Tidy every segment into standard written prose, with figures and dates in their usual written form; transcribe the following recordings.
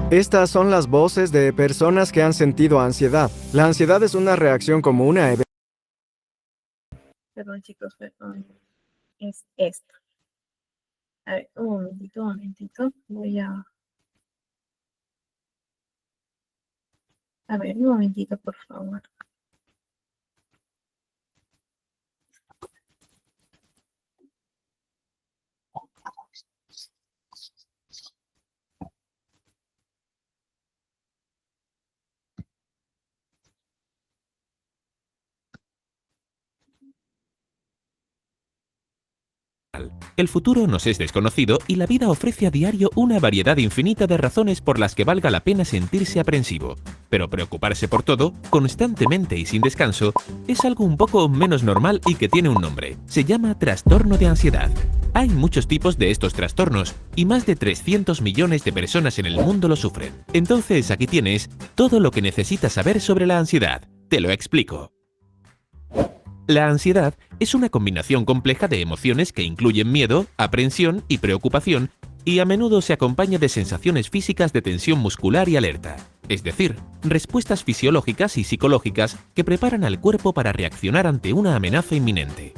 Estas son las voces de personas que han sentido ansiedad. La ansiedad es una reacción común a eventos. Perdón, chicos, perdón. Es esto. A ver, un momentito, un momentito. Voy a ver, un momentito, por favor. El futuro nos es desconocido y la vida ofrece a diario una variedad infinita de razones por las que valga la pena sentirse aprensivo. Pero preocuparse por todo, constantemente y sin descanso, es algo un poco menos normal y que tiene un nombre. Se llama trastorno de ansiedad. Hay muchos tipos de estos trastornos y más de 300 millones de personas en el mundo lo sufren. Entonces aquí tienes todo lo que necesitas saber sobre la ansiedad. Te lo explico. La ansiedad es una combinación compleja de emociones que incluyen miedo, aprensión y preocupación, y a menudo se acompaña de sensaciones físicas de tensión muscular y alerta. Es decir, respuestas fisiológicas y psicológicas que preparan al cuerpo para reaccionar ante una amenaza inminente.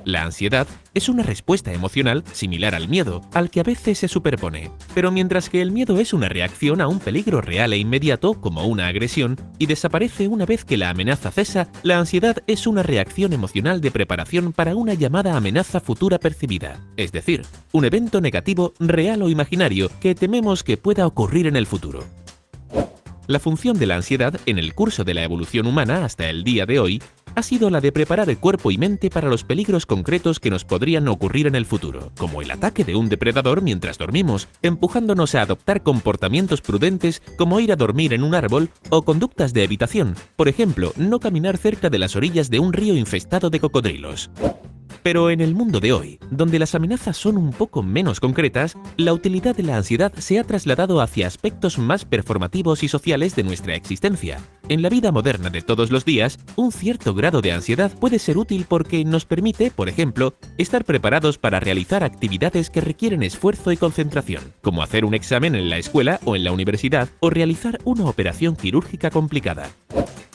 La ansiedad es una respuesta emocional similar al miedo, al que a veces se superpone. Pero mientras que el miedo es una reacción a un peligro real e inmediato, como una agresión, y desaparece una vez que la amenaza cesa, la ansiedad es una reacción emocional de preparación para una llamada amenaza futura percibida. Es decir, un evento negativo real o imaginario que tememos que pueda ocurrir en el futuro. La función de la ansiedad en el curso de la evolución humana hasta el día de hoy ha sido la de preparar el cuerpo y mente para los peligros concretos que nos podrían ocurrir en el futuro, como el ataque de un depredador mientras dormimos, empujándonos a adoptar comportamientos prudentes como ir a dormir en un árbol o conductas de evitación, por ejemplo, no caminar cerca de las orillas de un río infestado de cocodrilos. Pero en el mundo de hoy, donde las amenazas son un poco menos concretas, la utilidad de la ansiedad se ha trasladado hacia aspectos más performativos y sociales de nuestra existencia. En la vida moderna de todos los días, un cierto grado de ansiedad puede ser útil porque nos permite, por ejemplo, estar preparados para realizar actividades que requieren esfuerzo y concentración, como hacer un examen en la escuela o en la universidad o realizar una operación quirúrgica complicada.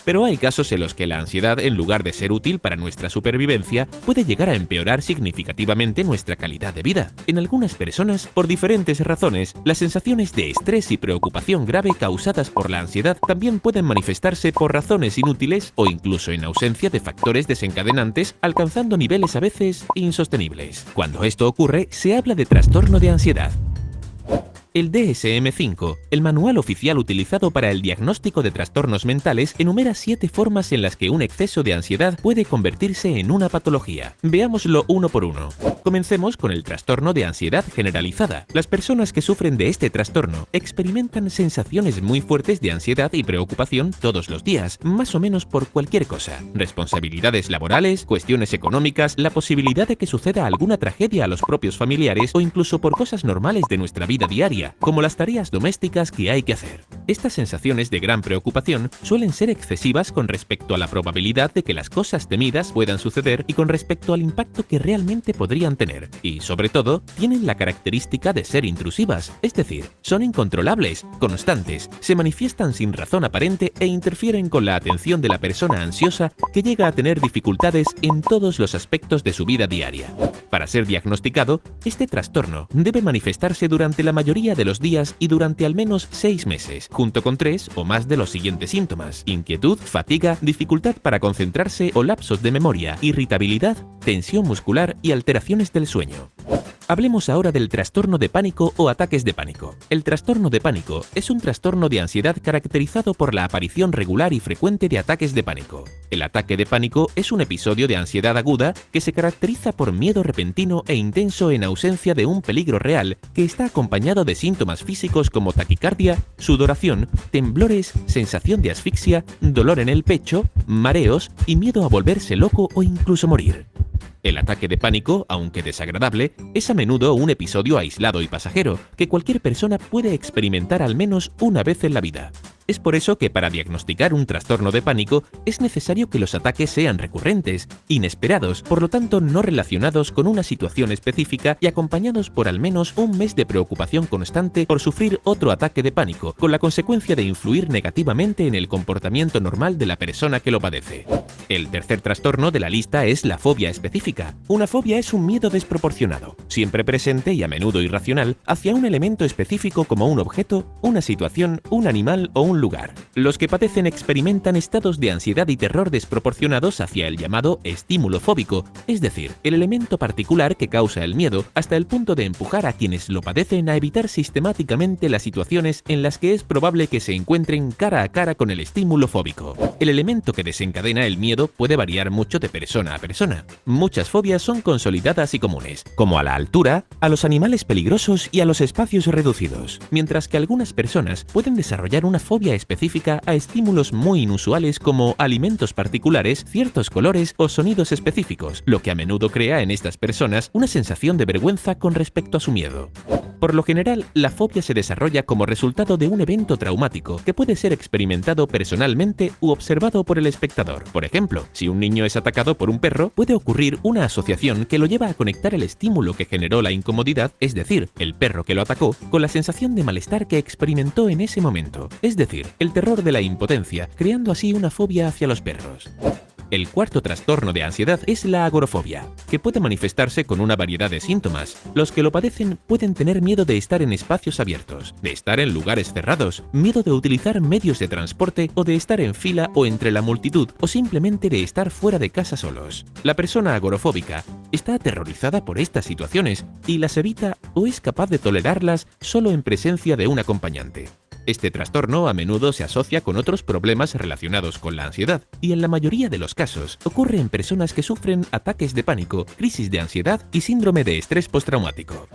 Pero hay casos en los que la ansiedad, en lugar de ser útil para nuestra supervivencia, puede llegar a empeorar significativamente nuestra calidad de vida. En algunas personas, por diferentes razones, las sensaciones de estrés y preocupación grave causadas por la ansiedad también pueden manifestarse por razones inútiles o incluso en ausencia de factores desencadenantes, alcanzando niveles a veces insostenibles. Cuando esto ocurre, se habla de trastorno de ansiedad. El DSM-5, el manual oficial utilizado para el diagnóstico de trastornos mentales, enumera 7 formas en las que un exceso de ansiedad puede convertirse en una patología. Veámoslo uno por uno. Comencemos con el trastorno de ansiedad generalizada. Las personas que sufren de este trastorno experimentan sensaciones muy fuertes de ansiedad y preocupación todos los días, más o menos por cualquier cosa. Responsabilidades laborales, cuestiones económicas, la posibilidad de que suceda alguna tragedia a los propios familiares o incluso por cosas normales de nuestra vida diaria, como las tareas domésticas que hay que hacer. Estas sensaciones de gran preocupación suelen ser excesivas con respecto a la probabilidad de que las cosas temidas puedan suceder y con respecto al impacto que realmente podrían tener. Y, sobre todo, tienen la característica de ser intrusivas, es decir, son incontrolables, constantes, se manifiestan sin razón aparente e interfieren con la atención de la persona ansiosa que llega a tener dificultades en todos los aspectos de su vida diaria. Para ser diagnosticado, este trastorno debe manifestarse durante la mayoría de los días y durante al menos 6 meses, junto con 3 o más de los siguientes síntomas: inquietud, fatiga, dificultad para concentrarse o lapsos de memoria, irritabilidad, tensión muscular y alteraciones del sueño. Hablemos ahora del trastorno de pánico o ataques de pánico. El trastorno de pánico es un trastorno de ansiedad caracterizado por la aparición regular y frecuente de ataques de pánico. El ataque de pánico es un episodio de ansiedad aguda que se caracteriza por miedo repentino e intenso en ausencia de un peligro real, que está acompañado de síntomas físicos como taquicardia, sudoración, temblores, sensación de asfixia, dolor en el pecho, mareos y miedo a volverse loco o incluso morir. El ataque de pánico, aunque desagradable, es a menudo un episodio aislado y pasajero que cualquier persona puede experimentar al menos una vez en la vida. Es por eso que para diagnosticar un trastorno de pánico es necesario que los ataques sean recurrentes, inesperados, por lo tanto no relacionados con una situación específica y acompañados por al menos un mes de preocupación constante por sufrir otro ataque de pánico, con la consecuencia de influir negativamente en el comportamiento normal de la persona que lo padece. El tercer trastorno de la lista es la fobia específica. Una fobia es un miedo desproporcionado, siempre presente y a menudo irracional, hacia un elemento específico como un objeto, una situación, un animal o un lugar. Los que padecen experimentan estados de ansiedad y terror desproporcionados hacia el llamado estímulo fóbico, es decir, el elemento particular que causa el miedo, hasta el punto de empujar a quienes lo padecen a evitar sistemáticamente las situaciones en las que es probable que se encuentren cara a cara con el estímulo fóbico. El elemento que desencadena el miedo puede variar mucho de persona a persona. Muchas fobias son consolidadas y comunes, como a la altura, a los animales peligrosos y a los espacios reducidos, mientras que algunas personas pueden desarrollar una fobia específica a estímulos muy inusuales como alimentos particulares, ciertos colores o sonidos específicos, lo que a menudo crea en estas personas una sensación de vergüenza con respecto a su miedo. Por lo general, la fobia se desarrolla como resultado de un evento traumático que puede ser experimentado personalmente u observado por el espectador. Por ejemplo, si un niño es atacado por un perro, puede ocurrir una asociación que lo lleva a conectar el estímulo que generó la incomodidad, es decir, el perro que lo atacó, con la sensación de malestar que experimentó en ese momento, es decir, el terror de la impotencia, creando así una fobia hacia los perros. El cuarto trastorno de ansiedad es la agorafobia, que puede manifestarse con una variedad de síntomas. Los que lo padecen pueden tener miedo de estar en espacios abiertos, de estar en lugares cerrados, miedo de utilizar medios de transporte o de estar en fila o entre la multitud o simplemente de estar fuera de casa solos. La persona agorafóbica está aterrorizada por estas situaciones y las evita o es capaz de tolerarlas solo en presencia de un acompañante. Este trastorno a menudo se asocia con otros problemas relacionados con la ansiedad y en la mayoría de los casos ocurre en personas que sufren ataques de pánico, crisis de ansiedad y síndrome de estrés postraumático.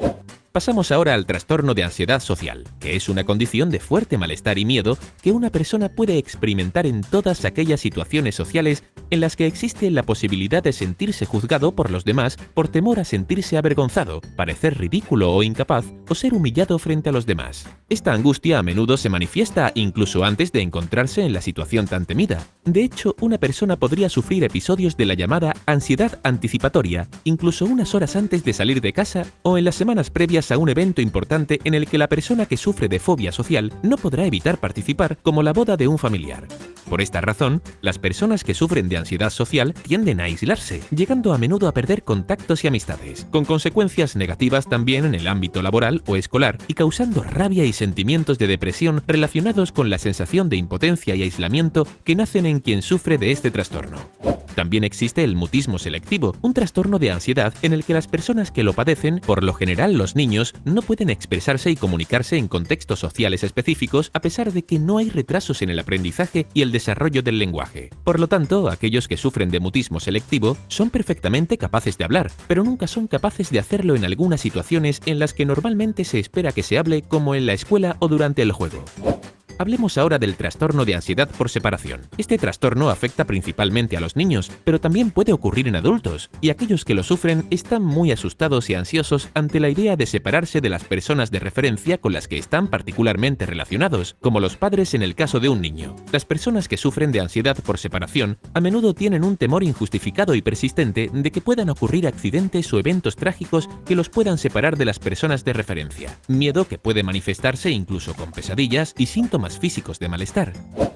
Pasamos ahora al trastorno de ansiedad social, que es una condición de fuerte malestar y miedo que una persona puede experimentar en todas aquellas situaciones sociales en las que existe la posibilidad de sentirse juzgado por los demás por temor a sentirse avergonzado, parecer ridículo o incapaz o ser humillado frente a los demás. Esta angustia a menudo se manifiesta incluso antes de encontrarse en la situación tan temida. De hecho, una persona podría sufrir episodios de la llamada ansiedad anticipatoria, incluso unas horas antes de salir de casa o en las semanas previas a un evento importante en el que la persona que sufre de fobia social no podrá evitar participar, como la boda de un familiar. Por esta razón, las personas que sufren de ansiedad social tienden a aislarse, llegando a menudo a perder contactos y amistades, con consecuencias negativas también en el ámbito laboral o escolar y causando rabia y sentimientos de depresión relacionados con la sensación de impotencia y aislamiento que nacen en quien sufre de este trastorno. También existe el mutismo selectivo, un trastorno de ansiedad en el que las personas que lo padecen, por lo general los niños, no pueden expresarse y comunicarse en contextos sociales específicos a pesar de que no hay retrasos en el aprendizaje y el desarrollo del lenguaje. Por lo tanto, aquellos que sufren de mutismo selectivo son perfectamente capaces de hablar, pero nunca son capaces de hacerlo en algunas situaciones en las que normalmente se espera que se hable, como en la escuela o durante el juego. Hablemos ahora del trastorno de ansiedad por separación. Este trastorno afecta principalmente a los niños, pero también puede ocurrir en adultos, y aquellos que lo sufren están muy asustados y ansiosos ante la idea de separarse de las personas de referencia con las que están particularmente relacionados, como los padres en el caso de un niño. Las personas que sufren de ansiedad por separación a menudo tienen un temor injustificado y persistente de que puedan ocurrir accidentes o eventos trágicos que los puedan separar de las personas de referencia. Miedo que puede manifestarse incluso con pesadillas y síntomas físicos de malestar.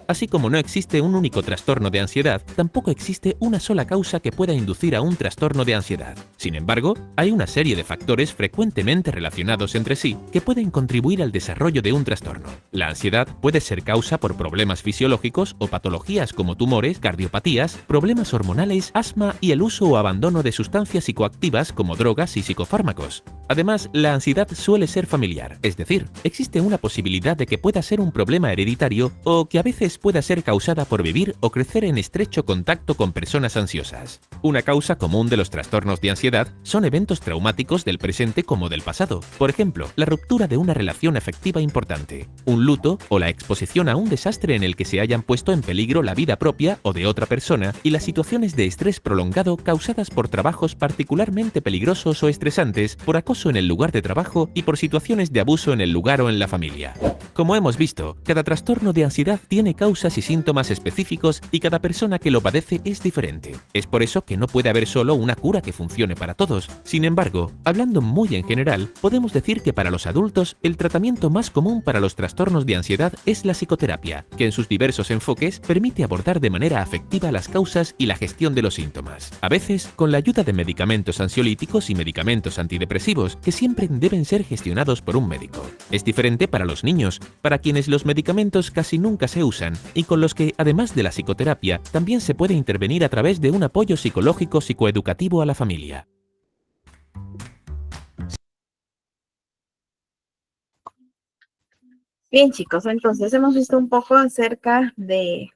Así como no existe un único trastorno de ansiedad, tampoco existe una sola causa que pueda inducir a un trastorno de ansiedad. Sin embargo, hay una serie de factores frecuentemente relacionados entre sí que pueden contribuir al desarrollo de un trastorno. La ansiedad puede ser causa por problemas fisiológicos o patologías como tumores, cardiopatías, problemas hormonales, asma y el uso o abandono de sustancias psicoactivas como drogas y psicofármacos. Además, la ansiedad suele ser familiar, es decir, existe una posibilidad de que pueda ser un problema hereditario o que a veces pueda ser causada por vivir o crecer en estrecho contacto con personas ansiosas. Una causa común de los trastornos de ansiedad son eventos traumáticos del presente como del pasado. Por ejemplo, la ruptura de una relación afectiva importante, un luto o la exposición a un desastre en el que se hayan puesto en peligro la vida propia o de otra persona, y las situaciones de estrés prolongado causadas por trabajos particularmente peligrosos o estresantes, por acoso en el lugar de trabajo y por situaciones de abuso en el lugar o en la familia. Como hemos visto, cada trastorno de ansiedad tiene causas y síntomas específicos y cada persona que lo padece es diferente. Es por eso que no puede haber solo una cura que funcione para todos. Sin embargo, hablando muy en general, podemos decir que para los adultos el tratamiento más común para los trastornos de ansiedad es la psicoterapia, que en sus diversos enfoques permite abordar de manera afectiva las causas y la gestión de los síntomas. A veces, con la ayuda de medicamentos ansiolíticos y medicamentos antidepresivos que siempre deben ser gestionados por un médico. Es diferente para los niños, para quienes los medicamentos casi nunca se usan y con los que, además de la psicoterapia, también se puede intervenir a través de un apoyo psicológico psicoeducativo a la familia. Bien, chicos, entonces hemos visto un poco acerca de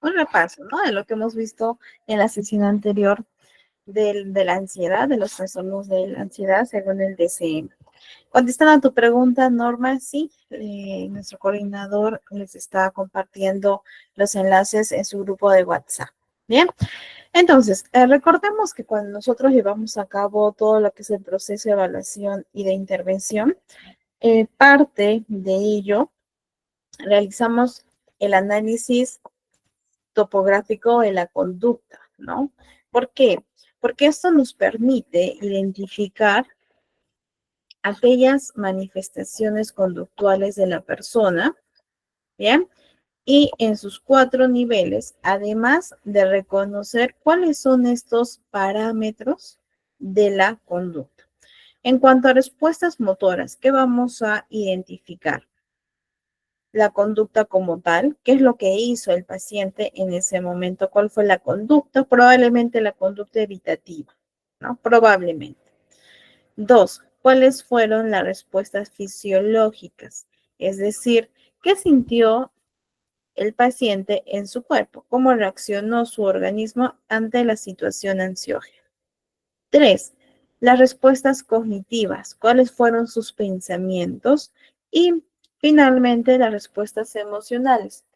un repaso, ¿no? De lo que hemos visto en la sesión anterior de la ansiedad, de los trastornos de la ansiedad según el DCM. Contestando a tu pregunta, Norma, sí, nuestro coordinador les está compartiendo los enlaces en su grupo de WhatsApp. Bien, entonces, recordemos que cuando nosotros llevamos a cabo todo lo que es el proceso de evaluación y de intervención, parte de ello realizamos el análisis topográfico de la conducta, ¿no? ¿Por qué? Porque esto nos permite identificar aquellas manifestaciones conductuales de la persona, ¿bien? Y en sus 4 niveles, además de reconocer cuáles son estos parámetros de la conducta. En cuanto a respuestas motoras, ¿qué vamos a identificar? La conducta como tal, qué es lo que hizo el paciente en ese momento, cuál fue la conducta, probablemente la conducta evitativa, ¿no? Probablemente. 2, ¿cuáles fueron las respuestas fisiológicas? Es decir, ¿qué sintió el paciente en su cuerpo? ¿Cómo reaccionó su organismo ante la situación ansiógena? 3, las respuestas cognitivas. ¿Cuáles fueron sus pensamientos? Y finalmente, las respuestas emocionales,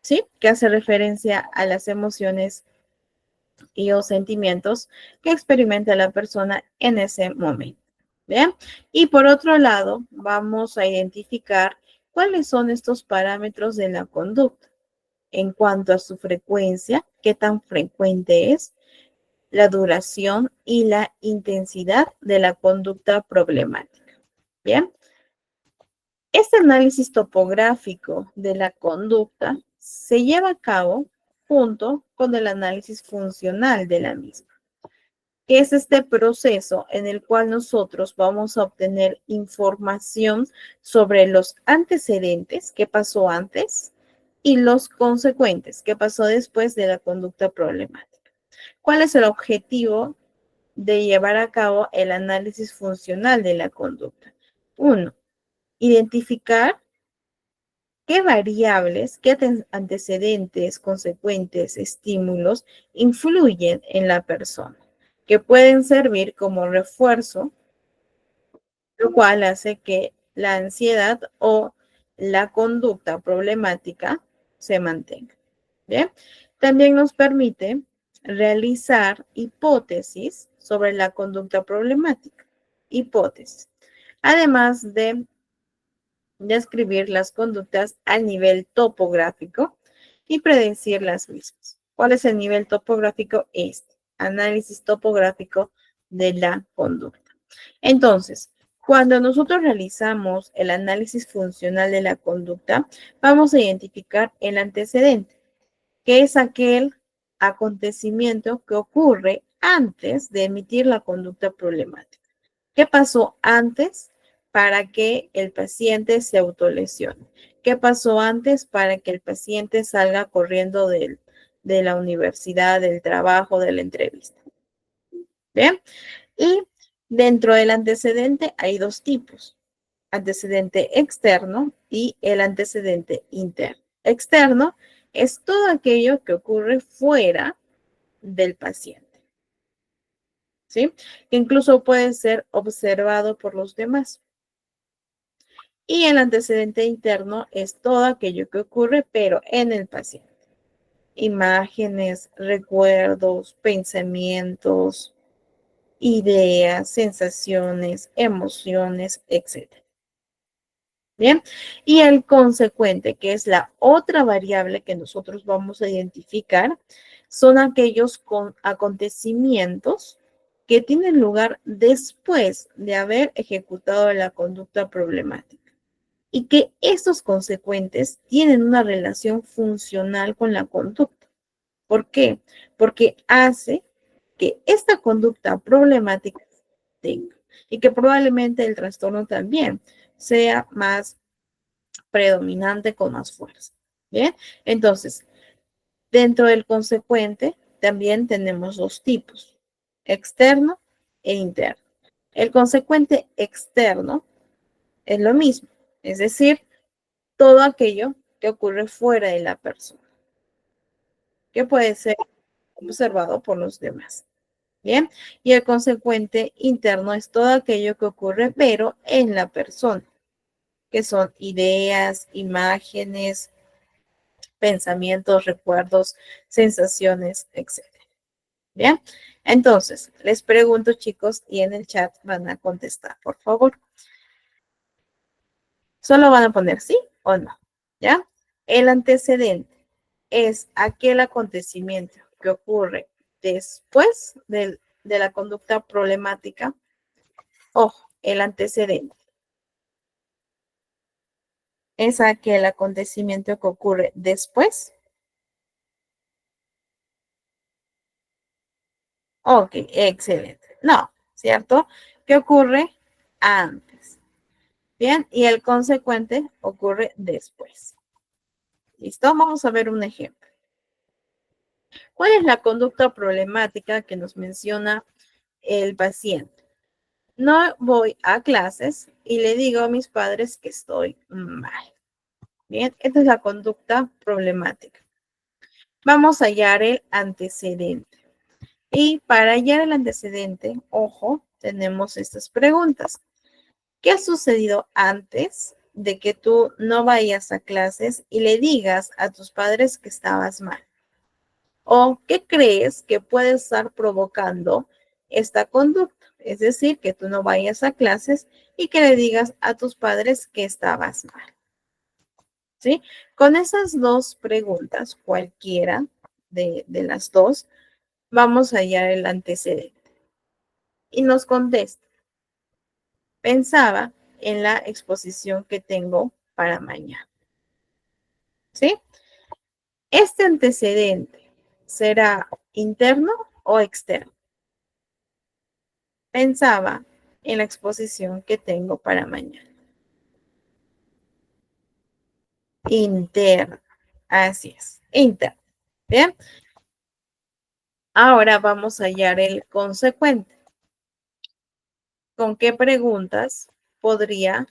¿sí? Que hace referencia a las emociones y o sentimientos que experimenta la persona en ese momento. ¿Bien? Y por otro lado, vamos a identificar cuáles son estos parámetros de la conducta en cuanto a su frecuencia, qué tan frecuente es, la duración y la intensidad de la conducta problemática. Bien, este análisis topográfico de la conducta se lleva a cabo junto con el análisis funcional de la misma, que es este proceso en el cual nosotros vamos a obtener información sobre los antecedentes, qué pasó antes, y los consecuentes, qué pasó después de la conducta problemática. ¿Cuál es el objetivo de llevar a cabo el análisis funcional de la conducta? 1, identificar qué variables, qué antecedentes, consecuentes, estímulos influyen en la persona, que pueden servir como refuerzo, lo cual hace que la ansiedad o la conducta problemática se mantenga. ¿Bien? También nos permite realizar hipótesis sobre la conducta problemática. Hipótesis. Además de describir las conductas a nivel topográfico y predecir las mismas. ¿Cuál es el nivel topográfico? Este, análisis topográfico de la conducta. Entonces, cuando nosotros realizamos el análisis funcional de la conducta, vamos a identificar el antecedente, que es aquel acontecimiento que ocurre antes de emitir la conducta problemática. ¿Qué pasó antes para que el paciente se autolesione? ¿Qué pasó antes para que el paciente salga corriendo de la universidad, del trabajo, de la entrevista? ¿Bien? Y dentro del antecedente hay 2 tipos, antecedente externo y el antecedente interno. Externo es todo aquello que ocurre fuera del paciente, ¿sí? Que incluso puede ser observado por los demás. Y el antecedente interno es todo aquello que ocurre, pero en el paciente. Imágenes, recuerdos, pensamientos, ideas, sensaciones, emociones, etc. Bien, y el consecuente, que es la otra variable que nosotros vamos a identificar, son aquellos acontecimientos que tienen lugar después de haber ejecutado la conducta problemática y que estos consecuentes tienen una relación funcional con la conducta. ¿Por qué? Porque hace que esta conducta problemática tenga y que probablemente el trastorno también sea más predominante con más fuerza. Bien, entonces, dentro del consecuente también tenemos dos tipos, externo e interno. El consecuente externo es lo mismo, es decir, todo aquello que ocurre fuera de la persona, que puede ser observado por los demás. Bien, y el consecuente interno es todo aquello que ocurre, pero en la persona, que son ideas, imágenes, pensamientos, recuerdos, sensaciones, etcétera. Bien, entonces les pregunto, chicos, y en el chat van a contestar, por favor. Solo van a poner sí o no. ¿Ya? El antecedente es aquel acontecimiento que ocurre después de la conducta problemática. Ojo, el antecedente es aquel acontecimiento que ocurre después. Ok, excelente. No, ¿cierto? ¿Qué ocurre antes? Bien, y el consecuente ocurre después. ¿Listo? Vamos a ver un ejemplo. ¿Cuál es la conducta problemática que nos menciona el paciente? No voy a clases y le digo a mis padres que estoy mal. Bien, esta es la conducta problemática. Vamos a hallar el antecedente. Y para hallar el antecedente, ojo, tenemos estas preguntas. ¿Qué ha sucedido antes de que tú no vayas a clases y le digas a tus padres que estabas mal? ¿O qué crees que puede estar provocando esta conducta? Es decir, que tú no vayas a clases y que le digas a tus padres que estabas mal. ¿Sí? Con esas dos preguntas, cualquiera de las dos, vamos a hallar el antecedente. Y nos contesta. Pensaba en la exposición que tengo para mañana. ¿Sí? ¿Este antecedente será interno o externo? Pensaba en la exposición que tengo para mañana. Interno. Así es, interno. Bien. Ahora vamos a hallar el consecuente. ¿Con qué preguntas podría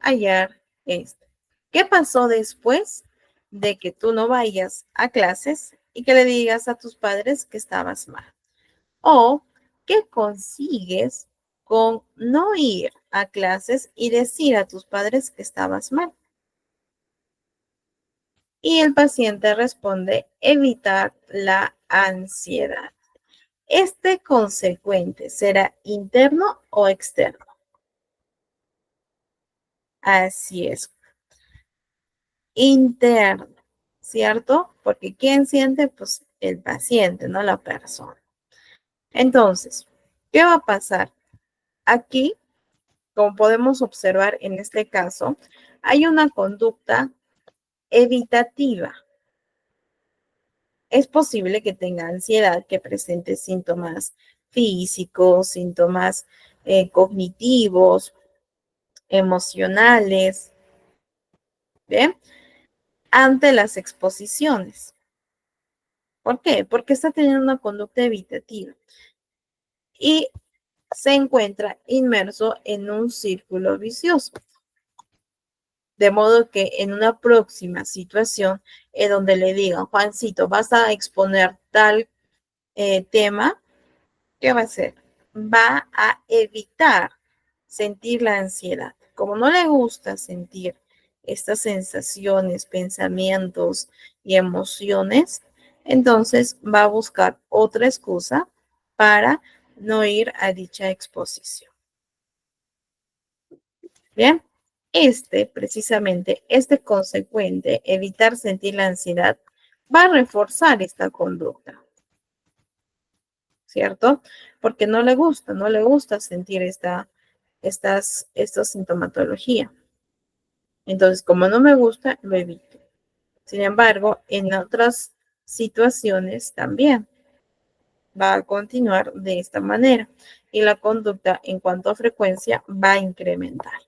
hallar esto? ¿Qué pasó después de que tú no vayas a clases y que le digas a tus padres que estabas mal? ¿O qué consigues con no ir a clases y decir a tus padres que estabas mal? Y el paciente responde, evitar la ansiedad. ¿Este consecuente será interno o externo? Así es, interno, ¿cierto? Porque ¿quién siente? Pues el paciente, no la persona. Entonces, ¿qué va a pasar? Aquí, como podemos observar en este caso, hay una conducta evitativa. Es posible que tenga ansiedad, que presente síntomas físicos, síntomas cognitivos, emocionales, ¿bien? Ante las exposiciones. ¿Por qué? Porque está teniendo una conducta evitativa y se encuentra inmerso en un círculo vicioso. De modo que en una próxima situación en donde le digan, Juancito, vas a exponer tal tema, ¿qué va a hacer? Va a evitar sentir la ansiedad. Como no le gusta sentir estas sensaciones, pensamientos y emociones, entonces va a buscar otra excusa para no ir a dicha exposición. Bien, precisamente, consecuente, evitar sentir la ansiedad, va a reforzar esta conducta, ¿cierto? Porque no le gusta sentir esta sintomatología. Entonces, como no me gusta, lo evito. Sin embargo, en otras situaciones también va a continuar de esta manera y la conducta en cuanto a frecuencia va a incrementar.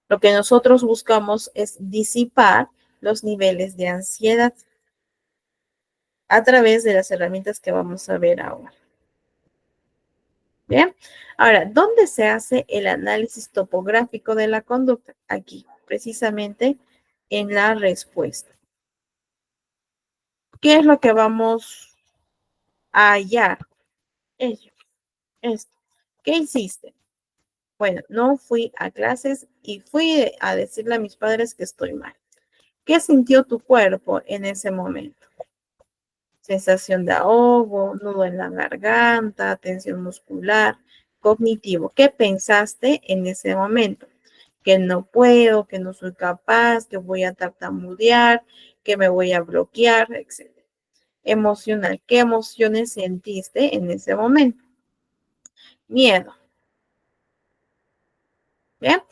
Lo que nosotros buscamos es disipar los niveles de ansiedad a través de las herramientas que vamos a ver ahora. Bien, ahora, ¿dónde se hace el análisis topográfico de la conducta? Aquí, precisamente en la respuesta. ¿Qué es lo que vamos a hallar? Esto. ¿Qué hiciste? Bueno, no fui a clases y fui a decirle a mis padres que estoy mal. ¿Qué sintió tu cuerpo en ese momento? Sensación de ahogo, nudo en la garganta, tensión muscular, cognitivo. ¿Qué pensaste en ese momento? Que no puedo, que no soy capaz, que voy a tartamudear, que me voy a bloquear, etc. Emocional. ¿Qué emociones sentiste en ese momento? Miedo. ¿Bien?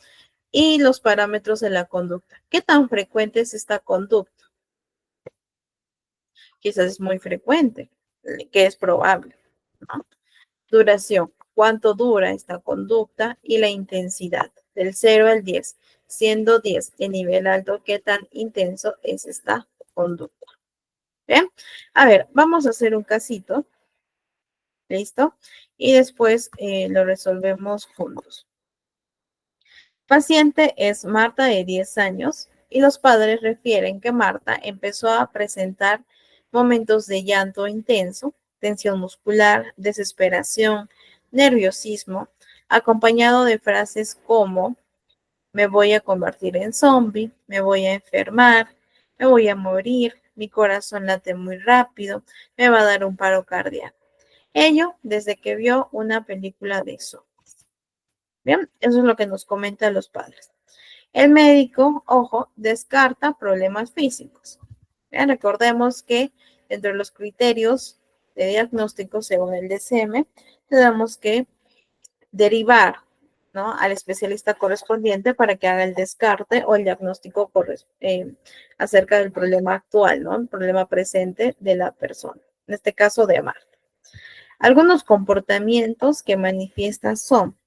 Y los parámetros de la conducta. ¿Qué tan frecuente es esta conducta? Quizás es muy frecuente, que es probable, ¿no? Duración. ¿Cuánto dura esta conducta? Y la intensidad, del 0 al 10, siendo 10 el nivel alto, ¿qué tan intenso es esta conducta? Bien, a ver, vamos a hacer un casito. ¿Listo? Y después lo resolvemos juntos. Paciente es Marta, de 10 años, y los padres refieren que Marta empezó a presentar momentos de llanto intenso, tensión muscular, desesperación, nerviosismo, acompañado de frases como me voy a convertir en zombie, me voy a enfermar, me voy a morir, mi corazón late muy rápido, me va a dar un paro cardíaco. Ello desde que vio una película de eso. Bien, eso es lo que nos comentan los padres. El médico, ojo, descarta problemas físicos. Bien, recordemos que dentro de los criterios de diagnóstico según el DSM, tenemos que derivar, ¿no?, al especialista correspondiente para que haga el descarte o el diagnóstico acerca del problema actual, ¿no?, el problema presente de la persona, en este caso de Marta. Algunos comportamientos que manifiesta son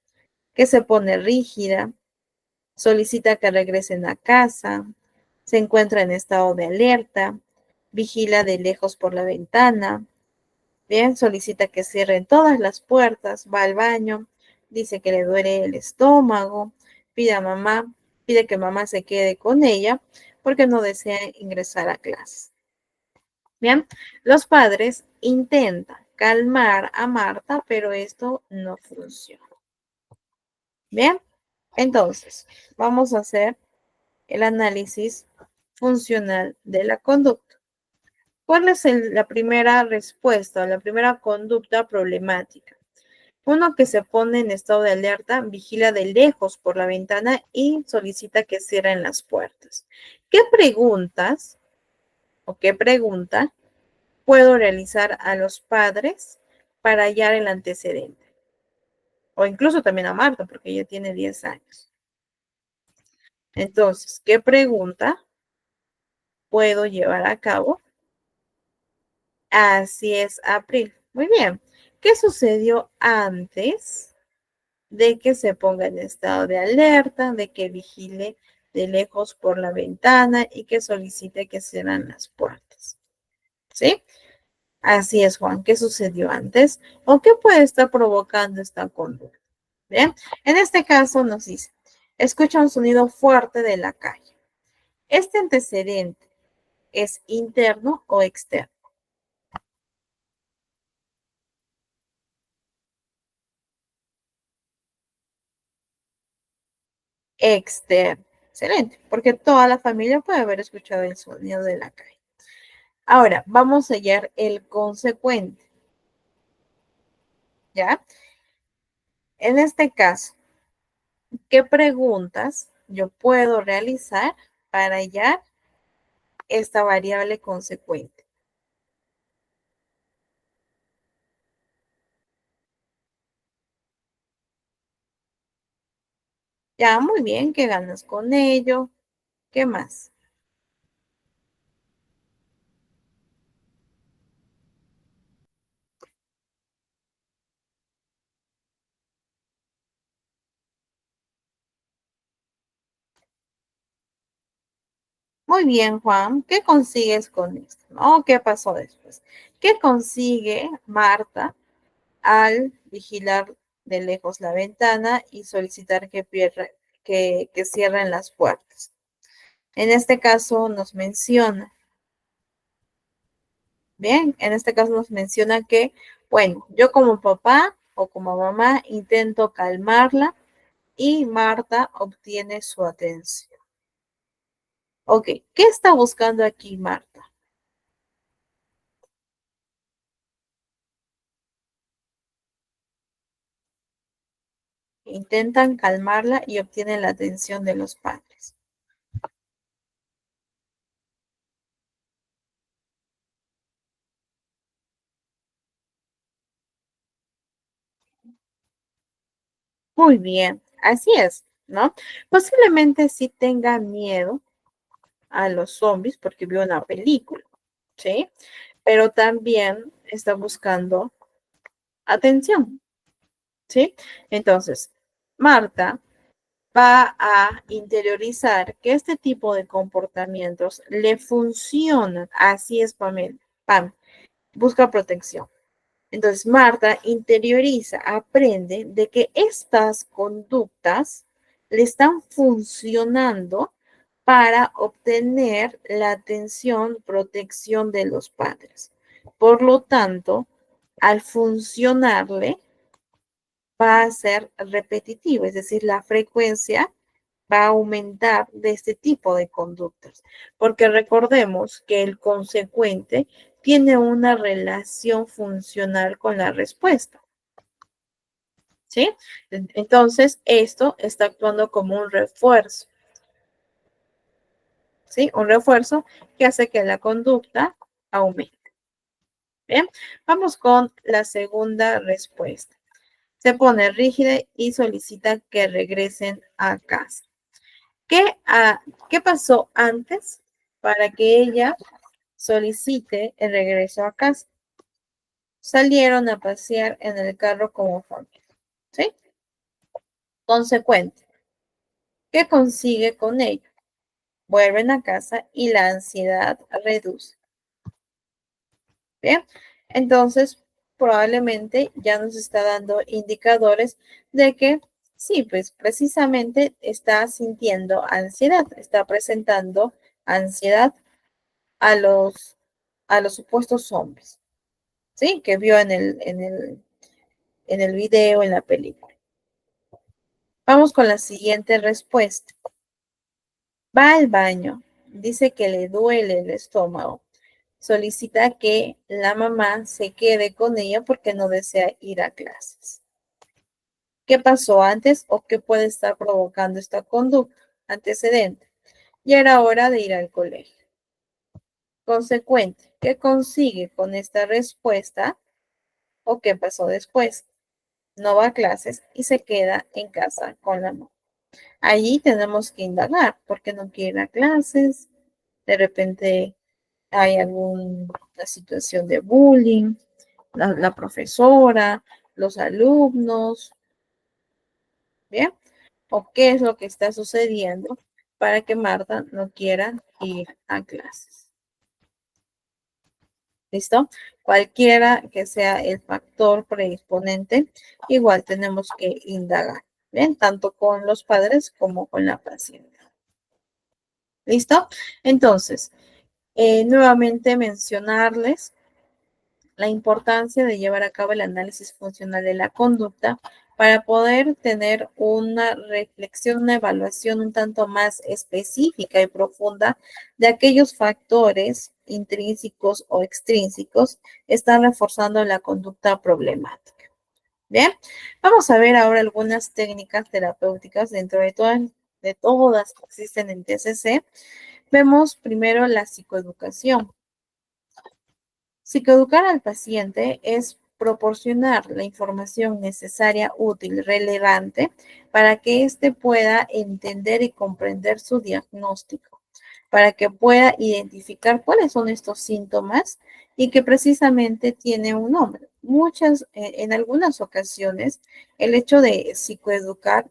que se pone rígida, solicita que regresen a casa, se encuentra en estado de alerta, vigila de lejos por la ventana, bien, solicita que cierren todas las puertas, va al baño, dice que le duele el estómago, pide que mamá se quede con ella porque no desea ingresar a clases. Bien, los padres intentan calmar a Marta, pero esto no funciona. Bien, entonces vamos a hacer el análisis funcional de la conducta. ¿Cuál es la primera respuesta, la primera conducta problemática? Uno que se pone en estado de alerta, vigila de lejos por la ventana y solicita que cierren las puertas. ¿Qué preguntas o qué pregunta puedo realizar a los padres para hallar el antecedente? O incluso también a Marta, porque ella tiene 10 años. Entonces, ¿qué pregunta puedo llevar a cabo? Así es, April. Muy bien. ¿Qué sucedió antes de que se ponga en estado de alerta, de que vigile de lejos por la ventana y que solicite que cierren las puertas? ¿Sí? Así es, Juan. ¿Qué sucedió antes? ¿O qué puede estar provocando esta conducta? Bien. En este caso nos dice, escucha un sonido fuerte de la calle. ¿Este antecedente es interno o externo? Externo. Excelente, porque toda la familia puede haber escuchado el sonido de la calle. Ahora, vamos a hallar el consecuente. ¿Ya? En este caso, ¿qué preguntas yo puedo realizar para hallar esta variable consecuente? Ya, muy bien, ¿qué ganas con ello? ¿Qué más? Muy bien, Juan, ¿qué consigues con esto? ¿No? ¿Qué pasó después? ¿Qué consigue Marta al vigilar de lejos la ventana y solicitar que cierren las puertas? En este caso nos menciona, bien, en este caso nos menciona que, bueno, yo como papá o como mamá intento calmarla y Marta obtiene su atención. Ok, ¿qué está buscando aquí Marta? Intentan calmarla y obtienen la atención de los padres. Muy bien, así es, ¿no? Posiblemente sí tenga miedo a los zombies porque vio una película, ¿sí? Pero también está buscando atención, ¿sí? Entonces, Marta va a interiorizar que este tipo de comportamientos le funcionan. Así es, Pamela. Pam, busca protección. Entonces, Marta interioriza, aprende de que estas conductas le están funcionando para obtener la atención, protección de los padres. Por lo tanto, al funcionarle, va a ser repetitivo, es decir, la frecuencia va a aumentar de este tipo de conductas, porque recordemos que el consecuente tiene una relación funcional con la respuesta, ¿sí? Entonces, esto está actuando como un refuerzo, ¿sí? Un refuerzo que hace que la conducta aumente. Bien, vamos con la segunda respuesta. Se pone rígida y solicita que regresen a casa. ¿Qué pasó antes para que ella solicite el regreso a casa? Salieron a pasear en el carro como familia, ¿sí? Consecuente, ¿qué consigue con ello? Vuelven a casa y la ansiedad reduce. Bien, entonces probablemente ya nos está dando indicadores de que sí, pues precisamente está sintiendo ansiedad, está presentando ansiedad a los supuestos zombies, ¿sí? Que vio en el video, en la película. Vamos con la siguiente respuesta. Va al baño, dice que le duele el estómago. Solicita que la mamá se quede con ella porque no desea ir a clases. ¿Qué pasó antes o qué puede estar provocando esta conducta? Antecedente. Ya era hora de ir al colegio. Consecuente. ¿Qué consigue con esta respuesta o qué pasó después? No va a clases y se queda en casa con la mamá. Allí tenemos que indagar por qué no quiere ir a clases. De repente hay alguna situación de bullying, la profesora, los alumnos, ¿bien? ¿O qué es lo que está sucediendo para que Marta no quiera ir a clases? ¿Listo? Cualquiera que sea el factor predisponente, igual tenemos que indagar, ¿bien? Tanto con los padres como con la paciente. ¿Listo? Entonces, nuevamente mencionarles la importancia de llevar a cabo el análisis funcional de la conducta para poder tener una reflexión, una evaluación un tanto más específica y profunda de aquellos factores intrínsecos o extrínsecos que están reforzando la conducta problemática. Bien, vamos a ver ahora algunas técnicas terapéuticas dentro de todas que existen en TCC, vemos primero la psicoeducación. Psicoeducar al paciente es proporcionar la información necesaria, útil, relevante, para que éste pueda entender y comprender su diagnóstico, para que pueda identificar cuáles son estos síntomas y que precisamente tiene un nombre. En algunas ocasiones, el hecho de psicoeducar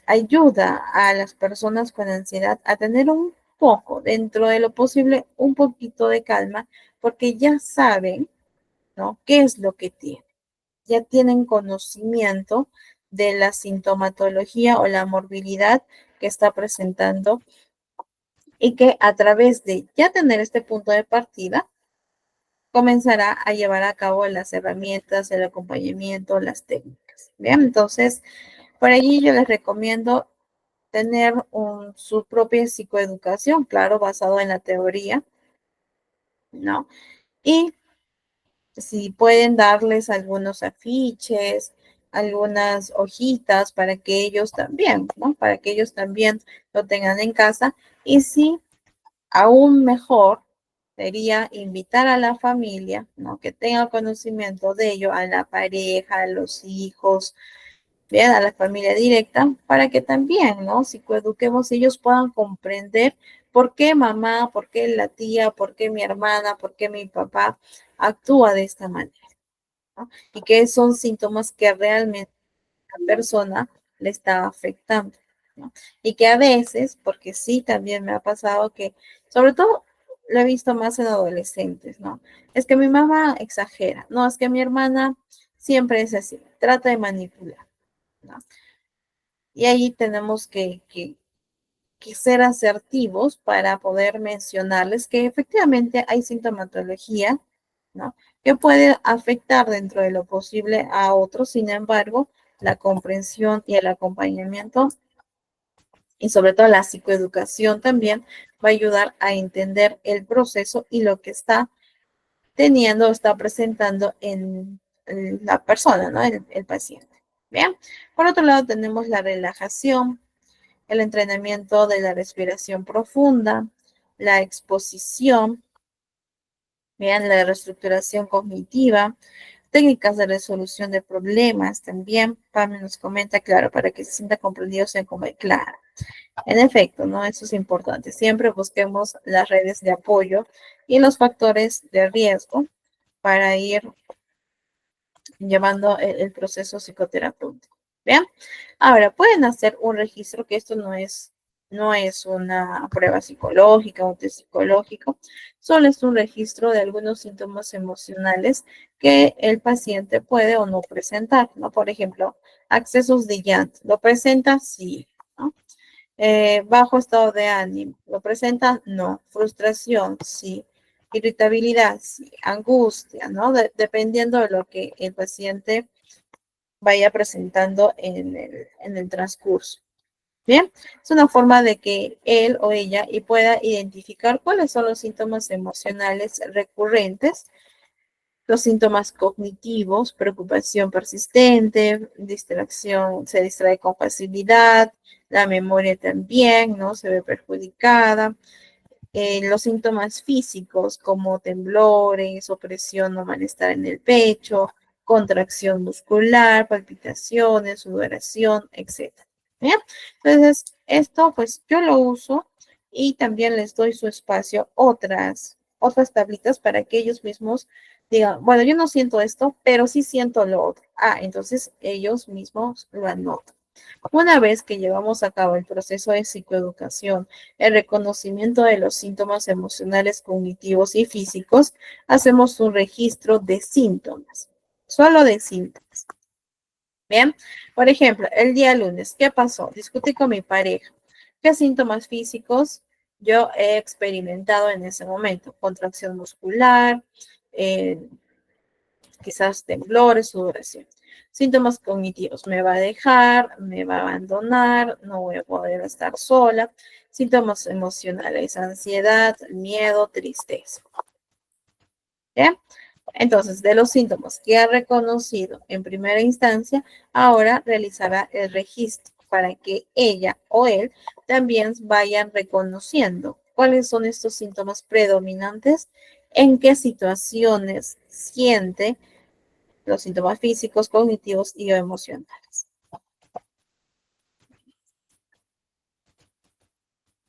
ayuda a las personas con ansiedad a tener un poco, dentro de lo posible, un poquito de calma, porque ya saben, ¿no?, qué es lo que tienen. Ya tienen conocimiento de la sintomatología o la morbilidad que está presentando y que a través de ya tener este punto de partida, comenzará a llevar a cabo las herramientas, el acompañamiento, las técnicas. Bien, entonces, por allí yo les recomiendo tener su propia psicoeducación, claro, basado en la teoría, ¿no? Y si pueden darles algunos afiches, algunas hojitas para que ellos también, ¿no? Para que ellos también lo tengan en casa. Y si aún mejor sería invitar a la familia, ¿no?, que tenga conocimiento de ello, a la pareja, a los hijos, bien, a la familia directa, para que también, ¿no?, psicoeduquemos y ellos puedan comprender por qué mamá, por qué la tía, por qué mi hermana, por qué mi papá actúa de esta manera, ¿no? Y que son síntomas que realmente la persona le está afectando, ¿no? Y que a veces, porque sí, también me ha pasado que, sobre todo, lo he visto más en adolescentes, ¿no? Es que mi mamá exagera, no, es que mi hermana siempre es así, trata de manipular, ¿no? Y ahí tenemos que ser asertivos para poder mencionarles que efectivamente hay sintomatología, ¿no?, que puede afectar dentro de lo posible a otros. Sin embargo, la comprensión y el acompañamiento y sobre todo la psicoeducación también va a ayudar a entender el proceso y lo que está teniendo, está presentando en la persona, ¿no?, el paciente. Bien, por otro lado tenemos la relajación, el entrenamiento de la respiración profunda, la exposición, vean, la reestructuración cognitiva, técnicas de resolución de problemas también. Pame nos comenta, claro, para que se sienta comprendido, se como claro. En efecto, ¿no? Eso es importante. Siempre busquemos las redes de apoyo y los factores de riesgo para ir llevando el proceso psicoterapéutico. ¿Bien? Ahora, pueden hacer un registro, que esto no es una prueba psicológica o un test psicológico, solo es un registro de algunos síntomas emocionales que el paciente puede o no presentar, ¿no? Por ejemplo, accesos de llanto. ¿Lo presenta? Sí, ¿no? Bajo estado de ánimo. ¿Lo presenta? No. Frustración, sí. Irritabilidad, sí. Angustia, ¿no? Dependiendo de lo que el paciente vaya presentando en el transcurso. Bien, es una forma de que él o ella y pueda identificar cuáles son los síntomas emocionales recurrentes, los síntomas cognitivos, preocupación persistente, distracción, se distrae con facilidad, la memoria también, ¿no?, se ve perjudicada. Los síntomas físicos como temblores, opresión o malestar en el pecho, contracción muscular, palpitaciones, sudoración, etc. ¿Bien? Entonces, esto pues yo lo uso y también les doy su espacio otras tablitas para que ellos mismos digan, bueno, yo no siento esto, pero sí siento lo otro. Entonces ellos mismos lo anotan. Una vez que llevamos a cabo el proceso de psicoeducación, el reconocimiento de los síntomas emocionales, cognitivos y físicos, hacemos un registro de síntomas, solo de síntomas. Bien, por ejemplo, el día lunes, ¿qué pasó? Discutí con mi pareja. ¿Qué síntomas físicos yo he experimentado en ese momento? Contracción muscular, quizás temblores, sudoración. Síntomas cognitivos, me va a dejar, me va a abandonar, no voy a poder estar sola. Síntomas emocionales, ansiedad, miedo, tristeza. ¿Bien? Entonces, de los síntomas que ha reconocido en primera instancia, ahora realizará el registro para que ella o él también vayan reconociendo cuáles son estos síntomas predominantes, en qué situaciones siente los síntomas físicos, cognitivos y emocionales.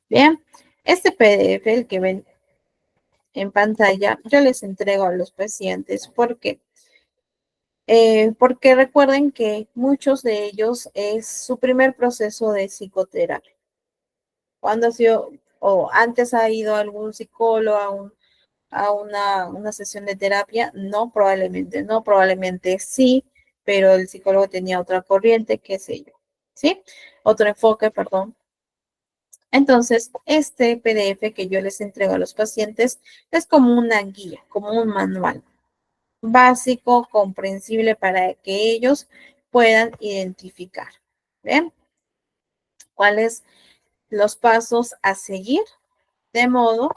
Bien, este PDF, el que ven en pantalla, yo les entrego a los pacientes. ¿Por qué? Porque recuerden que muchos de ellos es su primer proceso de psicoterapia. Cuando ha sido, o antes ha ido algún psicólogo a una sesión de terapia, no, probablemente sí, pero el psicólogo tenía otra corriente, qué sé yo, ¿sí? Otro enfoque, perdón. Entonces, este PDF que yo les entrego a los pacientes es como una guía, como un manual básico, comprensible para que ellos puedan identificar. ¿Ven? ¿Cuáles los pasos a seguir? De modo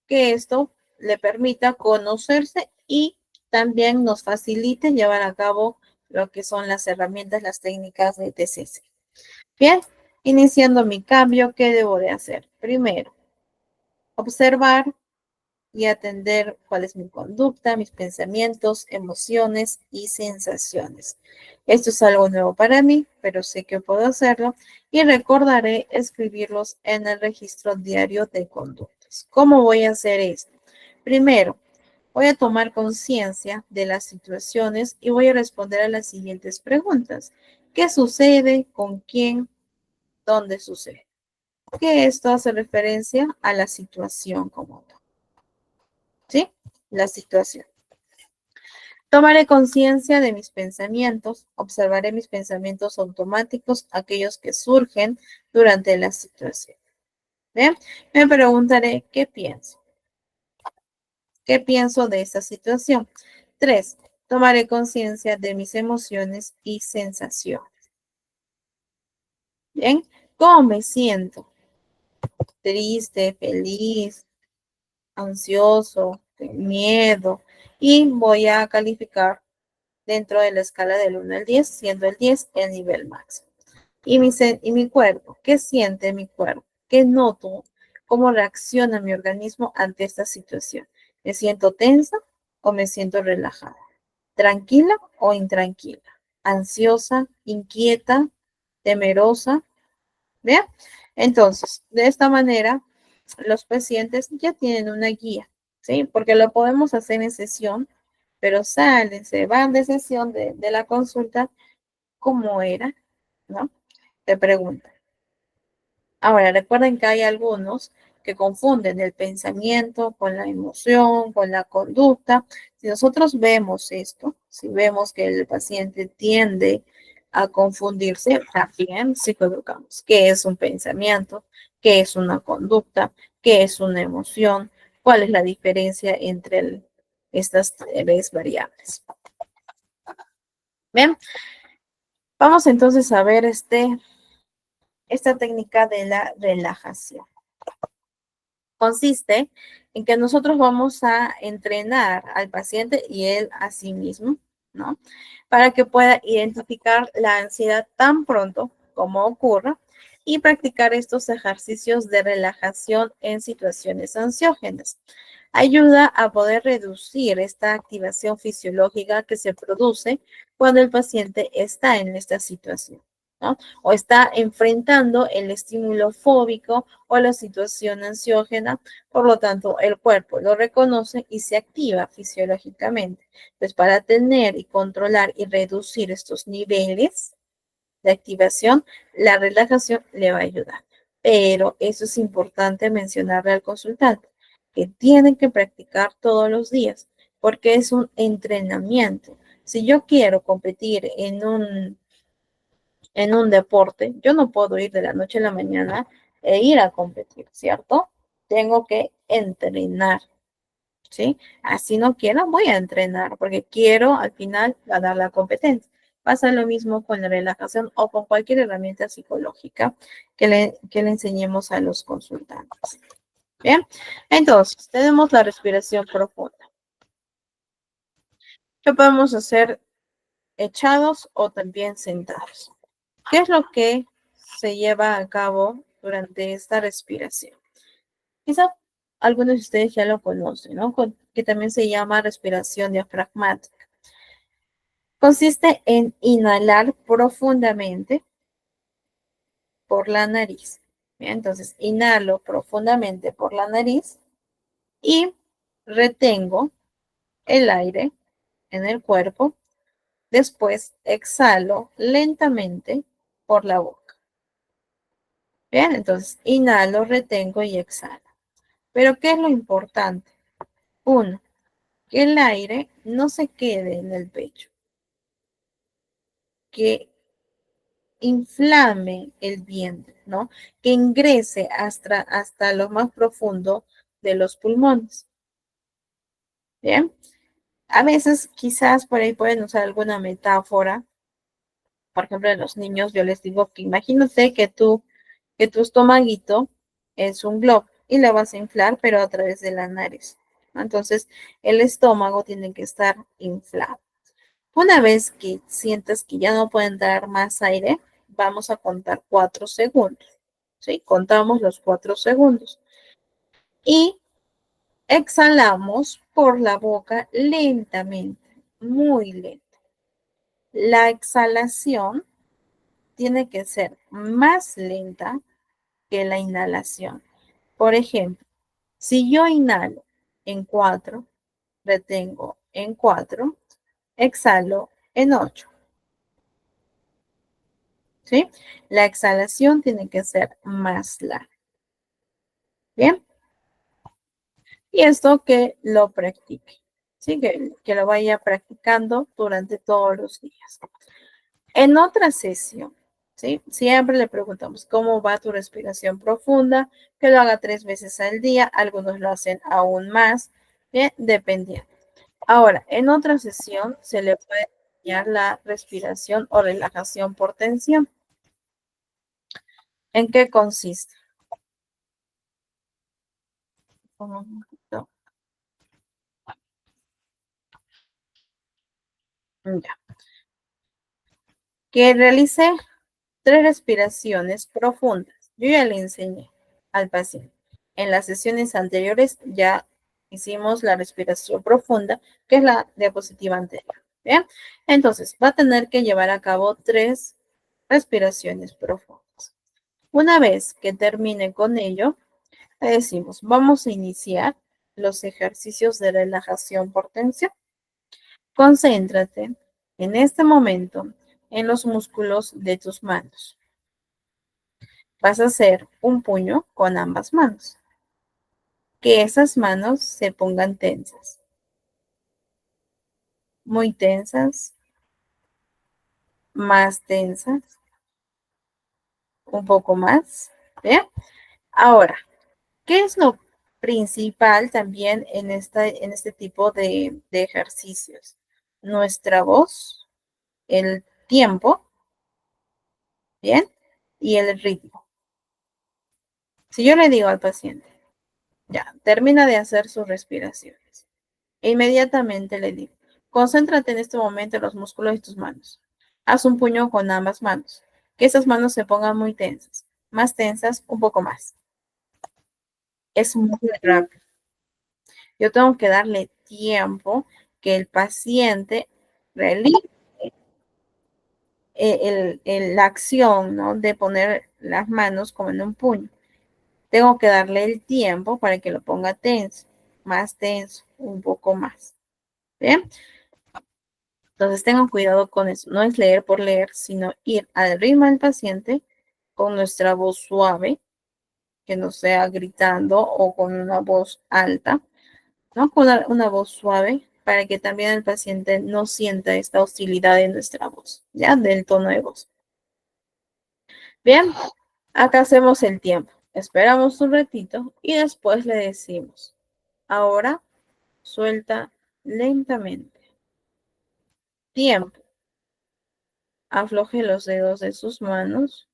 que esto le permita conocerse y también nos facilite llevar a cabo lo que son las herramientas, las técnicas de TCC. Bien, iniciando mi cambio, ¿qué debo de hacer? Primero, observar y atender cuál es mi conducta, mis pensamientos, emociones y sensaciones. Esto es algo nuevo para mí, pero sé que puedo hacerlo y recordaré escribirlos en el registro diario de conductas. ¿Cómo voy a hacer esto? Primero, voy a tomar conciencia de las situaciones y voy a responder a las siguientes preguntas. ¿Qué sucede? ¿Con quién? ¿Dónde sucede? Que esto hace referencia a la situación como tal. ¿Sí? La situación. Tomaré conciencia de mis pensamientos, observaré mis pensamientos automáticos, aquellos que surgen durante la situación. ¿Bien? Me preguntaré, ¿qué pienso? ¿Qué pienso de esta situación? 3. Tomaré conciencia de mis emociones y sensaciones. ¿Bien? ¿Cómo me siento? Triste, feliz, ansioso, miedo. Y voy a calificar dentro de la escala del 1 al 10, siendo el 10 el nivel máximo. Y mi cuerpo, ¿qué siente mi cuerpo? ¿Qué noto? ¿Cómo reacciona mi organismo ante esta situación? ¿Me siento tensa o me siento relajada? ¿Tranquila o intranquila? ¿Ansiosa, inquieta, temerosa? ¿Bien? Entonces, de esta manera, los pacientes ya tienen una guía, ¿sí? Porque lo podemos hacer en sesión, pero salen, se van de sesión de la consulta como era, ¿no? Te preguntan. Ahora, recuerden que hay algunos que confunden el pensamiento con la emoción, con la conducta. Si nosotros vemos esto, si vemos que el paciente tiende a confundirse, también psicoeducamos. ¿Qué es un pensamiento? ¿Qué es una conducta? ¿Qué es una emoción? ¿Cuál es la diferencia entre estas tres variables? Bien, vamos entonces a ver esta técnica de la relajación. Consiste en que nosotros vamos a entrenar al paciente y él a sí mismo, ¿no? Para que pueda identificar la ansiedad tan pronto como ocurra y practicar estos ejercicios de relajación en situaciones ansiógenas. Ayuda a poder reducir esta activación fisiológica que se produce cuando el paciente está en esta situación, ¿no? O está enfrentando el estímulo fóbico o la situación ansiógena, por lo tanto, el cuerpo lo reconoce y se activa fisiológicamente. Pues para tener y controlar y reducir estos niveles de activación, la relajación le va a ayudar. Pero eso es importante mencionarle al consultante, que tienen que practicar todos los días, porque es un entrenamiento. Si yo quiero competir en un deporte, yo no puedo ir de la noche a la mañana e ir a competir, ¿cierto? Tengo que entrenar, ¿sí? Así no quiero, voy a entrenar porque quiero al final ganar la competencia. Pasa lo mismo con la relajación o con cualquier herramienta psicológica que le enseñemos a los consultantes. Bien, entonces tenemos la respiración profunda. ¿Qué podemos hacer echados o también sentados? ¿Qué es lo que se lleva a cabo durante esta respiración? Quizá algunos de ustedes ya lo conocen, ¿no? Que también se llama respiración diafragmática. Consiste en inhalar profundamente por la nariz. Bien, entonces, inhalo profundamente por la nariz y retengo el aire en el cuerpo. Después, exhalo lentamente por la boca. Bien, entonces, inhalo, retengo y exhalo. Pero, ¿qué es lo importante? Uno, que el aire no se quede en el pecho, que inflame el vientre, ¿no? Que ingrese hasta lo más profundo de los pulmones. Bien, a veces quizás por ahí pueden usar alguna metáfora. Por ejemplo, a los niños yo les digo que imagínate que tu estomaguito es un globo y lo vas a inflar, pero a través de la nariz, ¿no? Entonces, el estómago tiene que estar inflado. Una vez que sientas que ya no puede entrar más aire, vamos a contar 4 segundos. ¿Sí? Contamos los 4 segundos. Y exhalamos por la boca lentamente, muy lento. La exhalación tiene que ser más lenta que la inhalación. Por ejemplo, si yo inhalo en 4, retengo en 4, exhalo en 8. ¿Sí? La exhalación tiene que ser más larga. Bien. Y esto que lo practique. ¿Sí? Que lo vaya practicando durante todos los días. En otra sesión, ¿sí? Siempre le preguntamos cómo va tu respiración profunda, que lo haga 3 veces al día. Algunos lo hacen aún más, bien, dependiendo. Ahora, en otra sesión se le puede enseñar la respiración o relajación por tensión. ¿En qué consiste? Ya. Que realice 3 respiraciones profundas. Yo ya le enseñé al paciente. En las sesiones anteriores ya hicimos la respiración profunda, que es la diapositiva anterior. ¿Bien? Entonces, va a tener que llevar a cabo 3 respiraciones profundas. Una vez que termine con ello, le decimos, vamos a iniciar los ejercicios de relajación por tensión. Concéntrate en este momento en los músculos de tus manos. Vas a hacer un puño con ambas manos. Que esas manos se pongan tensas. Muy tensas. Más tensas. Un poco más. ¿Bien? Ahora, ¿qué es lo principal también en este tipo de ejercicios? Nuestra voz, el tiempo, ¿bien? Y el ritmo. Si yo le digo al paciente, ya, termina de hacer sus respiraciones. E inmediatamente le digo, concéntrate en este momento en los músculos de tus manos. Haz un puño con ambas manos. Que esas manos se pongan muy tensas. Más tensas, un poco más. Es muy rápido. Yo tengo que darle tiempo que el paciente realice la acción, ¿no? De poner las manos como en un puño. Tengo que darle el tiempo para que lo ponga tenso, más tenso, un poco más. ¿Bien? Entonces tengan cuidado con eso. No es leer por leer, sino ir al ritmo del paciente con nuestra voz suave, que no sea gritando o con una voz alta, ¿no? Con una voz suave para que también el paciente no sienta esta hostilidad de nuestra voz, ¿ya? Del tono de voz. Bien, acá hacemos el tiempo. Esperamos un ratito y después le decimos, ahora suelta lentamente. Tiempo. Afloje los dedos de sus manos.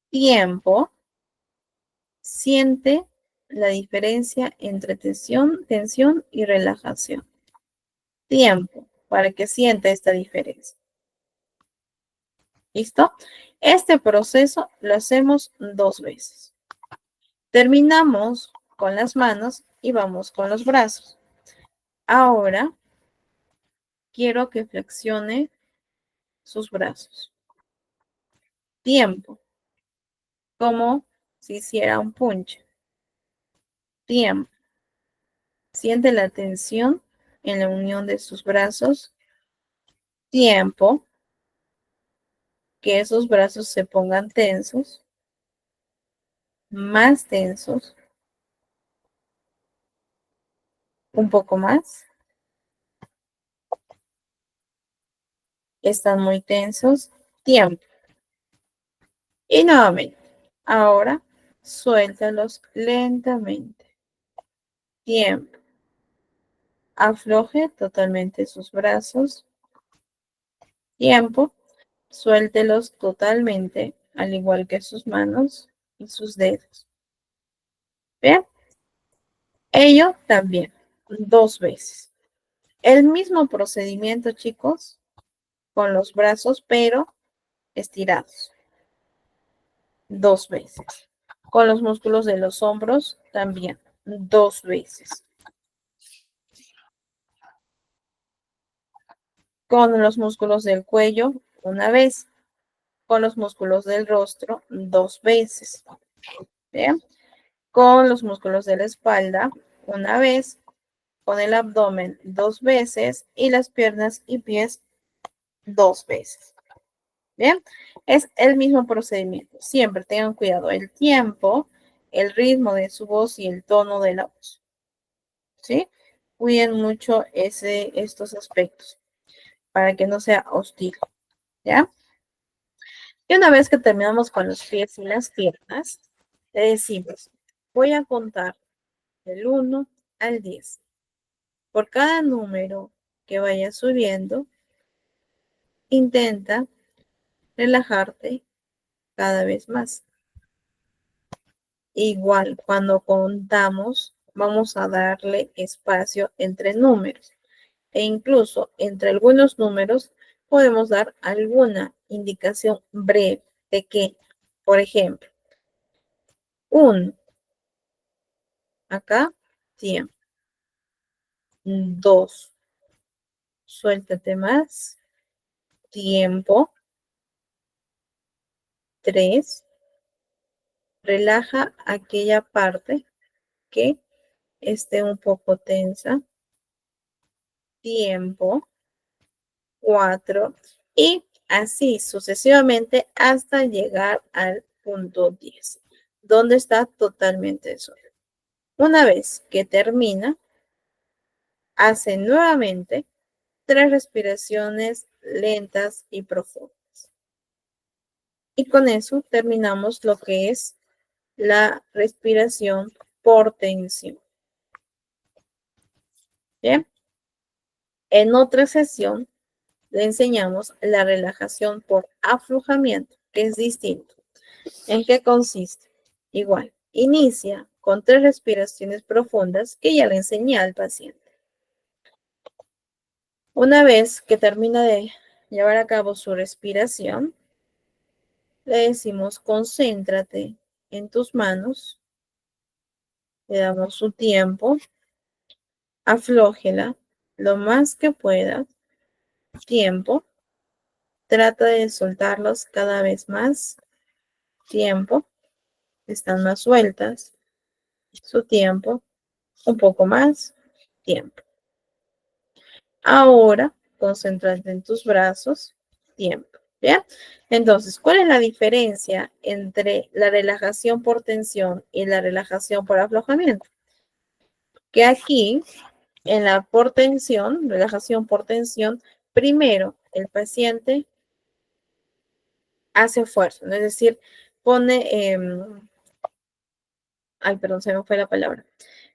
Tiempo. Siente la diferencia entre tensión y relajación. Tiempo para que sienta esta diferencia. ¿Listo? Este proceso lo hacemos 2 veces. Terminamos con las manos y vamos con los brazos. Ahora quiero que flexione sus brazos. Tiempo. Como si hiciera un punch. Tiempo. Siente la tensión en la unión de sus brazos. Tiempo. Que esos brazos se pongan tensos. Más tensos. Un poco más. Están muy tensos. Tiempo. Y nuevamente. Ahora suéltalos lentamente. Tiempo. Afloje totalmente sus brazos. Tiempo. Suéltelos totalmente, al igual que sus manos y sus dedos. ¿Bien? Ello también, 2 veces. El mismo procedimiento, chicos, con los brazos, pero estirados. 2 veces. Con los músculos de los hombros, también, 2 veces. Con los músculos del cuello, 1 vez. Con los músculos del rostro, 2 veces. ¿Bien? Con los músculos de la espalda, 1 vez. Con el abdomen, 2 veces. Y las piernas y pies, 2 veces. Bien, es el mismo procedimiento. Siempre tengan cuidado el tiempo, el ritmo de su voz y el tono de la voz. ¿Sí? Cuiden mucho estos aspectos para que no sea hostil. ¿Ya? Y una vez que terminamos con los pies y las piernas, le decimos, voy a contar del 1 al 10. Por cada número que vaya subiendo, intenta relajarte cada vez más. Igual, cuando contamos, vamos a darle espacio entre números. E incluso entre algunos números podemos dar alguna indicación breve de que, por ejemplo, 1, acá, tiempo. 2, suéltate más, tiempo. 3, relaja aquella parte que esté un poco tensa. Tiempo. 4 y así sucesivamente hasta llegar al punto 10, donde está totalmente solo. Una vez que termina, hace nuevamente 3 respiraciones lentas y profundas. Y con eso terminamos lo que es la respiración por tensión. Bien. En otra sesión le enseñamos la relajación por aflojamiento, que es distinto. ¿En qué consiste? Igual, inicia con 3 respiraciones profundas que ya le enseñé al paciente. Una vez que termina de llevar a cabo su respiración, le decimos concéntrate en tus manos, le damos su tiempo, aflójela lo más que pueda, tiempo, trata de soltarlos cada vez más, tiempo, están más sueltas, su tiempo, un poco más, tiempo. Ahora, concéntrate en tus brazos, tiempo. ¿Bien? Entonces, ¿cuál es la diferencia entre la relajación por tensión y la relajación por aflojamiento? Que aquí, en la por tensión, relajación por tensión, primero el paciente hace esfuerzo, ¿no? Es decir, pone, ay, perdón, se me fue la palabra.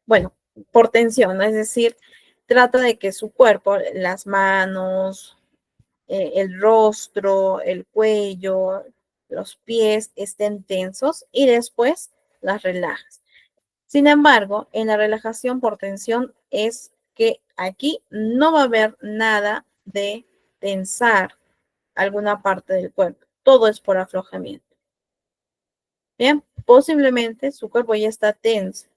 Bueno, por tensión, ¿no? Es decir, trata de que su cuerpo, las manos, el rostro, el cuello, los pies estén tensos y después las relajas. Sin embargo, en la relajación por tensión es que aquí no va a haber nada de tensar alguna parte del cuerpo. todo es por aflojamiento. Bien, posiblemente su cuerpo ya está tenso,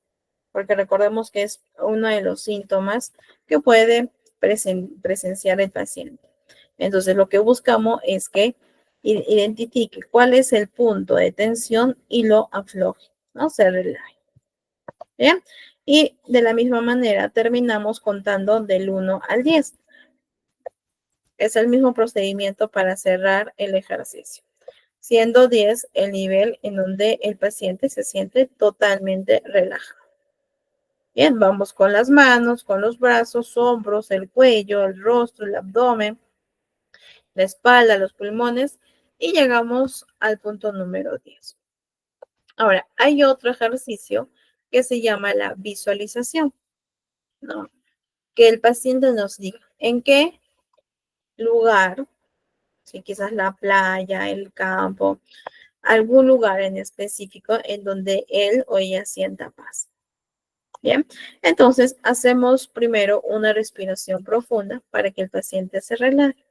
porque recordemos que es uno de los síntomas que puede presenciar el paciente. Entonces, lo que buscamos es que identifique cuál es el punto de tensión y lo afloje, ¿no? Se relaje. Bien, y de la misma manera terminamos contando del 1 al 10. Es el mismo procedimiento para cerrar el ejercicio, siendo 10 el nivel en donde el paciente se siente totalmente relajado. Bien, vamos con las manos, con los brazos, hombros, el cuello, el rostro, el abdomen, la espalda, los pulmones y llegamos al punto número 10. Ahora, hay otro ejercicio que se llama la visualización, ¿no? Que el paciente nos diga en qué lugar, si quizás la playa, el campo, algún lugar en específico en donde él o ella sienta paz. Bien, entonces hacemos primero una respiración profunda para que el paciente se relaje.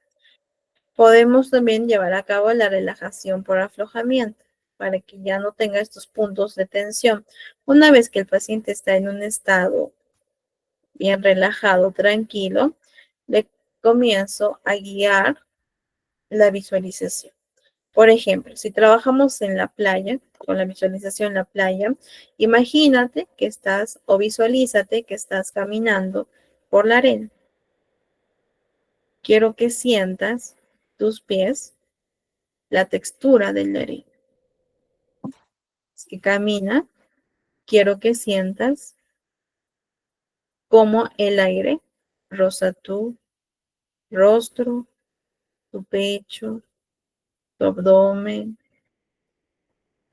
Podemos también llevar a cabo la relajación por aflojamiento para que ya no tenga estos puntos de tensión. Una vez que el paciente está en un estado bien relajado, tranquilo, le comienzo a guiar la visualización. Por ejemplo, si trabajamos en la playa, con la visualización en la playa, imagínate que estás o visualízate que estás caminando por la arena. Quiero que sientas tus pies, la textura de la arena. Si camina, quiero que sientas cómo el aire roza tu rostro, tu pecho, tu abdomen,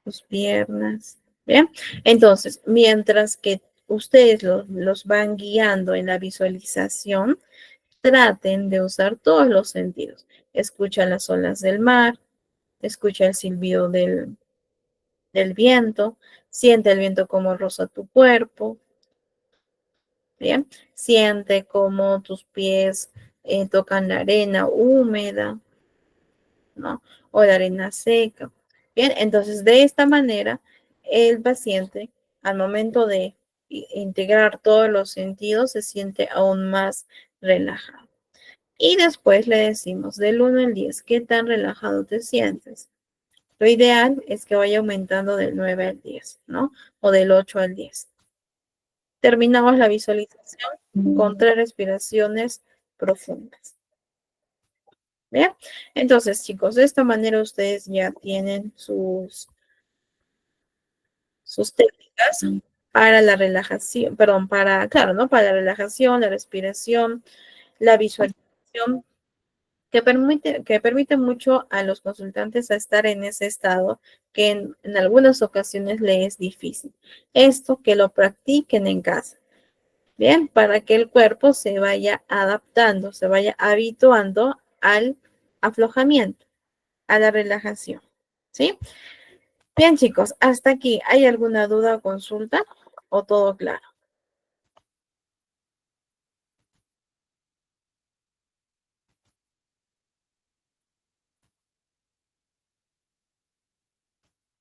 tus piernas. ¿Bien? Entonces, mientras que ustedes los van guiando en la visualización, traten de usar todos los sentidos. Escucha las olas del mar, escucha el silbido del viento, siente el viento como roza tu cuerpo, ¿bien? Siente cómo tus pies tocan la arena húmeda, ¿no? O la arena seca. Bien, entonces de esta manera el paciente al momento de integrar todos los sentidos se siente aún más relajado. Y después le decimos del 1 al 10, ¿qué tan relajado te sientes? Lo ideal es que vaya aumentando del 9 al 10, ¿no? O del 8 al 10. Terminamos la visualización con 3 respiraciones profundas. ¿Bien? Entonces, chicos, de esta manera ustedes ya tienen sus técnicas para la relajación, perdón, claro, ¿no? Para la relajación, la respiración, la visualización, que permite mucho a los consultantes a estar en ese estado que en algunas ocasiones le es difícil. Esto que lo practiquen en casa. Bien, para que el cuerpo se vaya adaptando, se vaya habituando al aflojamiento, a la relajación. ¿Sí? Bien, chicos, hasta aquí. ¿Hay alguna duda o consulta? ¿O todo claro?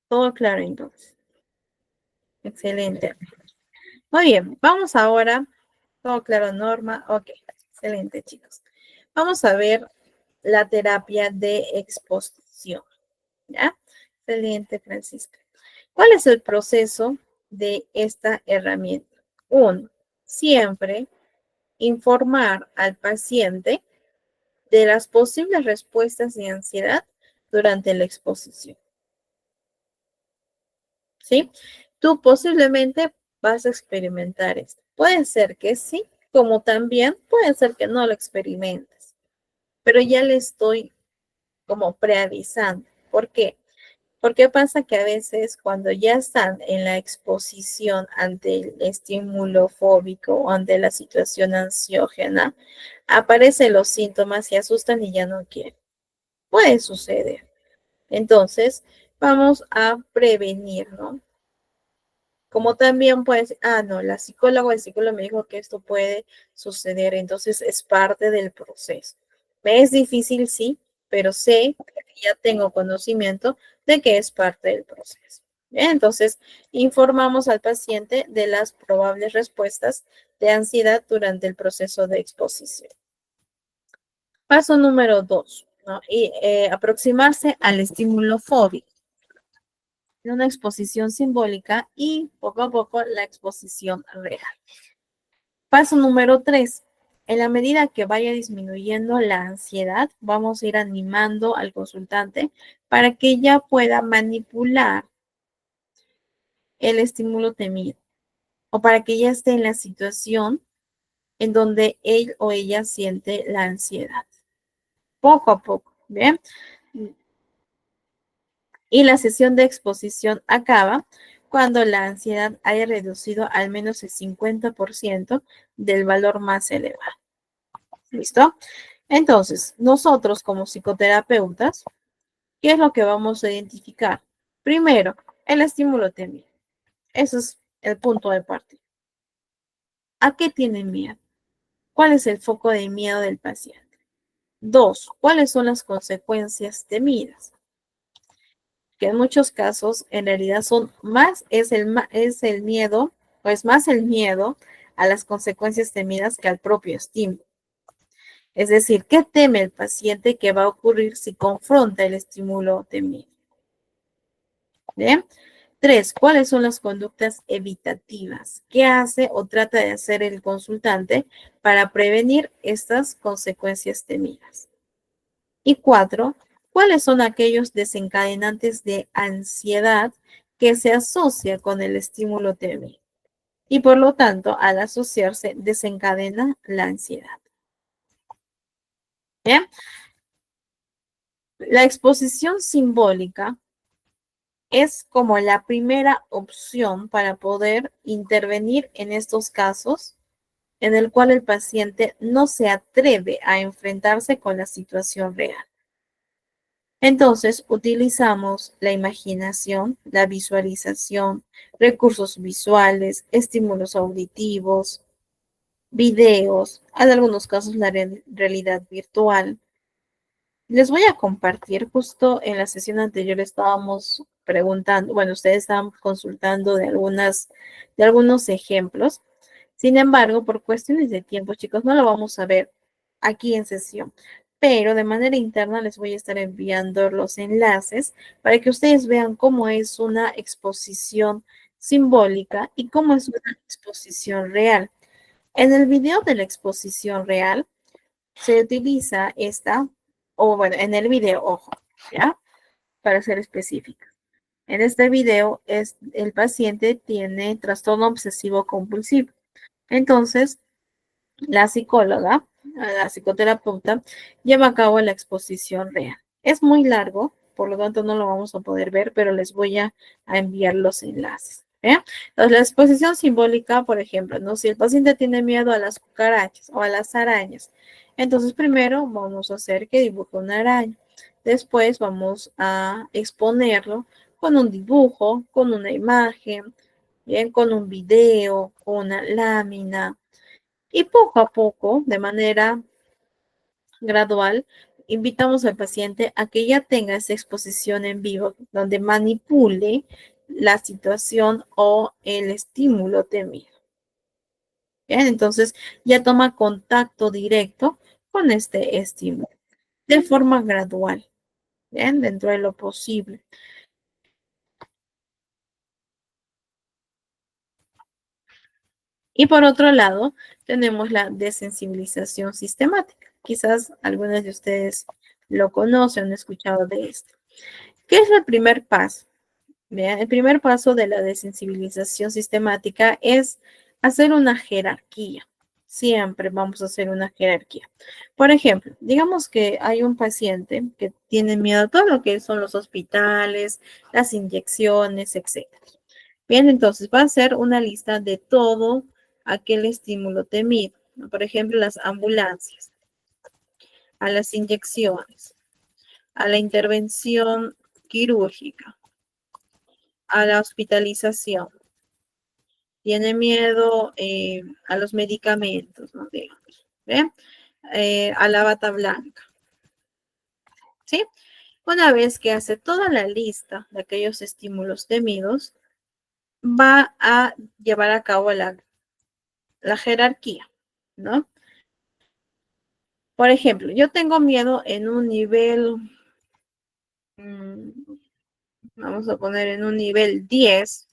Todo claro, entonces. Excelente. Muy bien, vamos ahora. Todo claro, Norma. Ok, excelente, chicos. Vamos a ver la terapia de exposición. ¿Ya? Excelente, Francisca. ¿Cuál es el proceso de esta herramienta? Uno, siempre informar al paciente de las posibles respuestas de ansiedad durante la exposición. ¿Sí? Tú posiblemente vas a experimentar esto. Puede ser que sí, como también puede ser que no lo experimentes, pero ya le estoy como preavisando. ¿Por qué? Porque pasa que a veces cuando ya están en la exposición ante el estímulo fóbico o ante la situación ansiógena, aparecen los síntomas y asustan y ya no quieren. Puede suceder. Entonces, vamos a prevenir, ¿no? Como también puede, no, la psicóloga o el psicólogo me dijo que esto puede suceder, entonces es parte del proceso. ¿Me es difícil? Sí, pero sé que ya tengo conocimiento de que es parte del proceso. Bien, entonces, informamos al paciente de las probables respuestas de ansiedad durante el proceso de exposición. Paso número 2, ¿no? Aproximarse al estímulo fóbico. Una exposición simbólica y poco a poco la exposición real. Paso número 3. En la medida que vaya disminuyendo la ansiedad, vamos a ir animando al consultante para que ella pueda manipular el estímulo temido o para que ella esté en la situación en donde él o ella siente la ansiedad. Poco a poco, ¿bien? Y la sesión de exposición acaba cuando la ansiedad haya reducido al menos el 50% del valor más elevado. ¿Listo? Entonces, nosotros como psicoterapeutas, ¿qué es lo que vamos a identificar? Primero, el estímulo temido. Ese es el punto de partida. ¿A qué tiene miedo? ¿Cuál es el foco de miedo del paciente? 2, ¿cuáles son las consecuencias temidas? Que en muchos casos en realidad son más, es el miedo, o es más el miedo a las consecuencias temidas que al propio estímulo. Es decir, ¿qué teme el paciente que va a ocurrir si confronta el estímulo temido? ¿Bien? 3, ¿cuáles son las conductas evitativas? ¿Qué hace o trata de hacer el consultante para prevenir estas consecuencias temidas? Y 4, ¿cuáles son aquellos desencadenantes de ansiedad que se asocia con el estímulo temido? Y por lo tanto, al asociarse, desencadena la ansiedad. ¿Bien? La exposición simbólica es como la primera opción para poder intervenir en estos casos en el cual el paciente no se atreve a enfrentarse con la situación real. Entonces, utilizamos la imaginación, la visualización, recursos visuales, estímulos auditivos, videos, en algunos casos la realidad virtual. Les voy a compartir, justo en la sesión anterior estábamos preguntando, bueno, ustedes estaban consultando de algunos ejemplos. Sin embargo, por cuestiones de tiempo, chicos, no lo vamos a ver aquí en sesión, pero de manera interna les voy a estar enviando los enlaces para que ustedes vean cómo es una exposición simbólica y cómo es una exposición real. En el video de la exposición real se utiliza esta, o bueno, en el video, ojo, ¿ya? Para ser específica. En este video, el paciente tiene trastorno obsesivo compulsivo. Entonces, la psicóloga, la psicoterapeuta, lleva a cabo la exposición real. Es muy largo, por lo tanto no lo vamos a poder ver, pero les voy a enviar los enlaces. Entonces, la exposición simbólica, por ejemplo, ¿no? Si el paciente tiene miedo a las cucarachas o a las arañas, entonces primero vamos a hacer que dibuje una araña. Después vamos a exponerlo con un dibujo, con una imagen, bien, con un video, con una lámina. Y poco a poco, de manera gradual, invitamos al paciente a que ya tenga esa exposición en vivo, donde manipule la situación o el estímulo temido. Bien, entonces ya toma contacto directo con este estímulo de forma gradual, bien, dentro de lo posible. Y por otro lado, tenemos la desensibilización sistemática. Quizás algunos de ustedes lo conocen, han escuchado de esto. ¿Qué es el primer paso? Vean, el primer paso de la desensibilización sistemática es hacer una jerarquía. Siempre vamos a hacer una jerarquía. Por ejemplo, digamos que hay un paciente que tiene miedo a todo lo que son los hospitales, las inyecciones, etc. Bien, entonces va a ser una lista de todo aquel estímulo temido. Por ejemplo, las ambulancias, a las inyecciones, a la intervención quirúrgica, a la hospitalización. Tiene miedo a los medicamentos, ¿no? Digamos, ¿bien? A la bata blanca. ¿sí? Una vez que hace toda la lista de aquellos estímulos temidos, va a llevar a cabo la jerarquía, ¿no? Por ejemplo, yo tengo miedo en un nivel, vamos a poner en un nivel 10,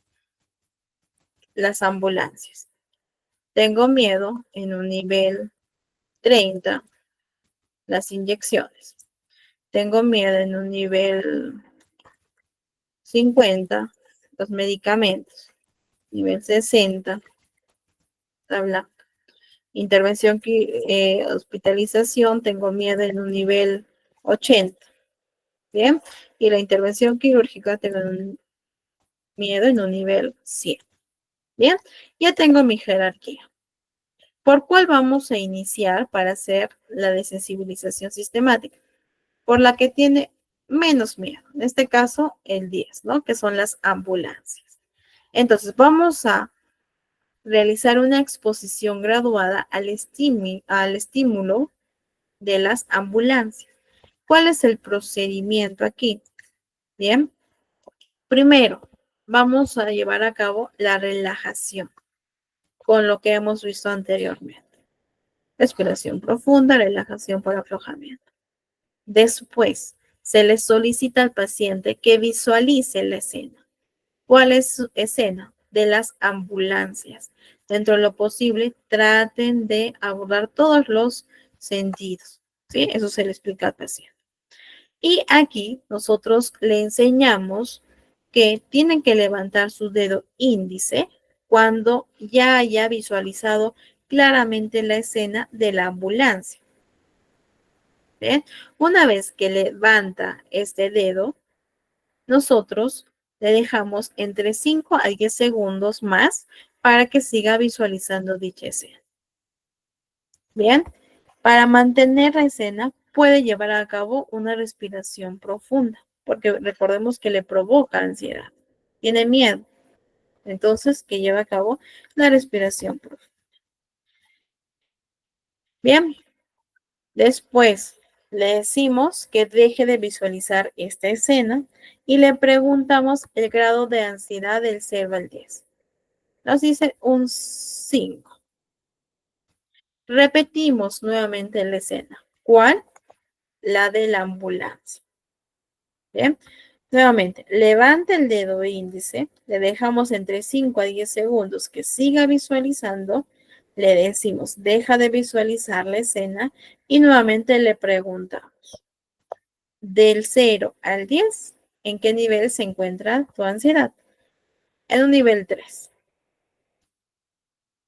las ambulancias. Tengo miedo en un nivel 30, las inyecciones. Tengo miedo en un nivel 50, los medicamentos. Nivel 60, tabla. Intervención, hospitalización, tengo miedo en un nivel 80. Bien. Y la intervención quirúrgica tengo miedo en un nivel 100. Bien. Ya tengo mi jerarquía. ¿Por cuál vamos a iniciar para hacer la desensibilización sistemática? Por la que tiene menos miedo. En este caso, el 10, ¿no? Que son las ambulancias. Entonces, vamos a realizar una exposición graduada al estímulo de las ambulancias. ¿Cuál es el procedimiento aquí? Bien. Primero, vamos a llevar a cabo la relajación con lo que hemos visto anteriormente. Respiración profunda, relajación por aflojamiento. Después, se le solicita al paciente que visualice la escena. ¿Cuál es su escena? De las ambulancias. Dentro de lo posible, traten de abordar todos los sentidos. ¿Sí? Eso se le explica al paciente. Y aquí nosotros le enseñamos que tienen que levantar su dedo índice cuando ya haya visualizado claramente la escena de la ambulancia. ¿Bien? Una vez que levanta este dedo, nosotros le dejamos entre 5 a 10 segundos más para que siga visualizando dicha escena. Bien, para mantener la escena puede llevar a cabo una respiración profunda, porque recordemos que le provoca ansiedad, tiene miedo. Entonces, que lleva a cabo la respiración profunda. Bien, después le decimos que deje de visualizar esta escena y le preguntamos el grado de ansiedad del 0 al 10. Nos dice un 5. Repetimos nuevamente la escena. ¿Cuál? La de la ambulancia. Bien. Nuevamente, levanta el dedo índice, le dejamos entre 5 a 10 segundos que siga visualizando, le decimos, deja de visualizar la escena y nuevamente le preguntamos, del 0 al 10, ¿en qué nivel se encuentra tu ansiedad? En un nivel 3.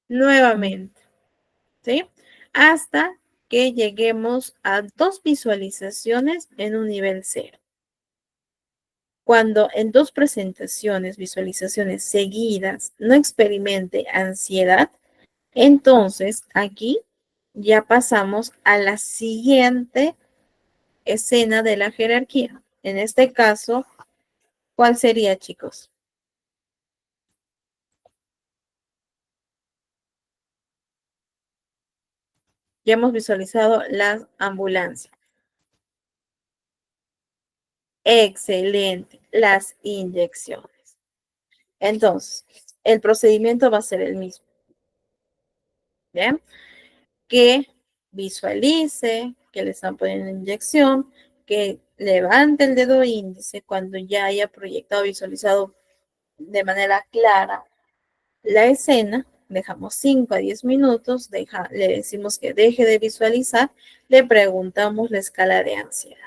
Nuevamente, ¿sí? Hasta que lleguemos a 2 visualizaciones en un nivel 0. Cuando en 2 presentaciones, visualizaciones seguidas, no experimente ansiedad, entonces aquí ya pasamos a la siguiente escena de la jerarquía. En este caso, ¿cuál sería, chicos? Ya hemos visualizado las ambulancias. Excelente. Las inyecciones. Entonces, el procedimiento va a ser el mismo. ¿Bien? Que visualice que le están poniendo inyección, que levante el dedo índice cuando ya haya proyectado, visualizado de manera clara la escena. Dejamos 5 a 10 minutos, le decimos que deje de visualizar, le preguntamos la escala de ansiedad.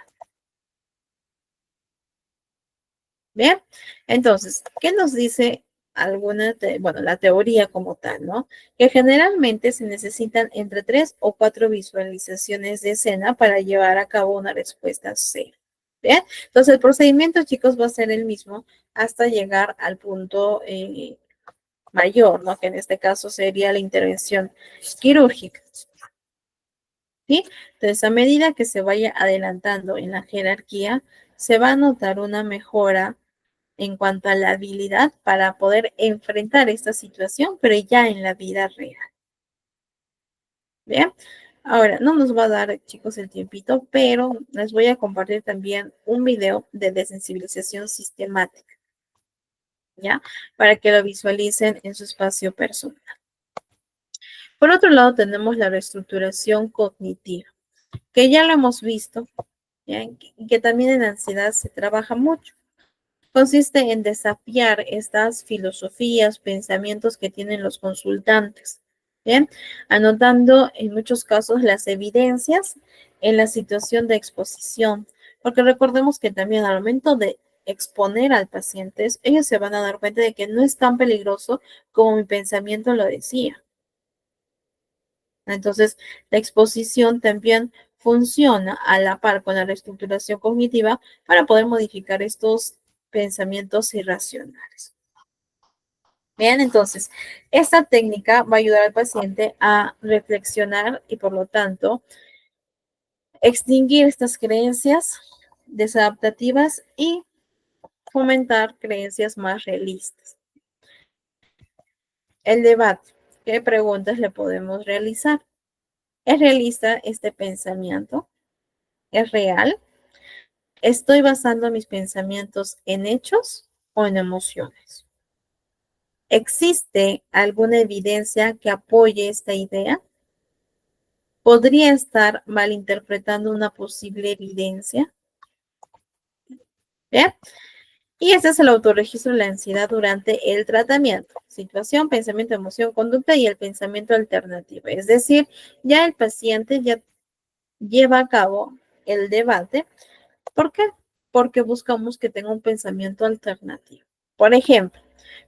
Bien, entonces, ¿qué nos dice la teoría como tal, ¿no? Que generalmente se necesitan entre 3 o 4 visualizaciones de escena para llevar a cabo una respuesta cero. Bien, entonces el procedimiento, chicos, va a ser el mismo hasta llegar al punto mayor, ¿no? Que en este caso sería la intervención quirúrgica. ¿Sí? Entonces, a medida que se vaya adelantando en la jerarquía, se va a notar una mejora en cuanto a la habilidad para poder enfrentar esta situación, pero ya en la vida real. Bien, Ahora, no nos va a dar, chicos, el tiempito, pero les voy a compartir también un video de desensibilización sistemática, ¿ya? Para que lo visualicen en su espacio personal. Por otro lado, tenemos la reestructuración cognitiva, que ya lo hemos visto, ¿ya? Y que también en ansiedad se trabaja mucho. Consiste en desafiar estas filosofías, pensamientos que tienen los consultantes, ¿bien? Anotando en muchos casos las evidencias en la situación de exposición, porque recordemos que también al momento de exponer al paciente, ellos se van a dar cuenta de que no es tan peligroso como mi pensamiento lo decía. Entonces, la exposición también funciona a la par con la reestructuración cognitiva para poder modificar estos pensamientos irracionales. Bien, entonces, esta técnica va a ayudar al paciente a reflexionar y, por lo tanto, extinguir estas creencias desadaptativas y fomentar creencias más realistas. El debate. ¿Qué preguntas le podemos realizar? ¿Es realista este pensamiento? ¿Es real? ¿Estoy basando mis pensamientos en hechos o en emociones? ¿Existe alguna evidencia que apoye esta idea? ¿Podría estar malinterpretando una posible evidencia? ¿Bien? Y este es el autorregistro de la ansiedad durante el tratamiento. Situación, pensamiento, emoción, conducta y el pensamiento alternativo. Es decir, ya el paciente ya lleva a cabo el debate. ¿Por qué? Porque buscamos que tenga un pensamiento alternativo. Por ejemplo,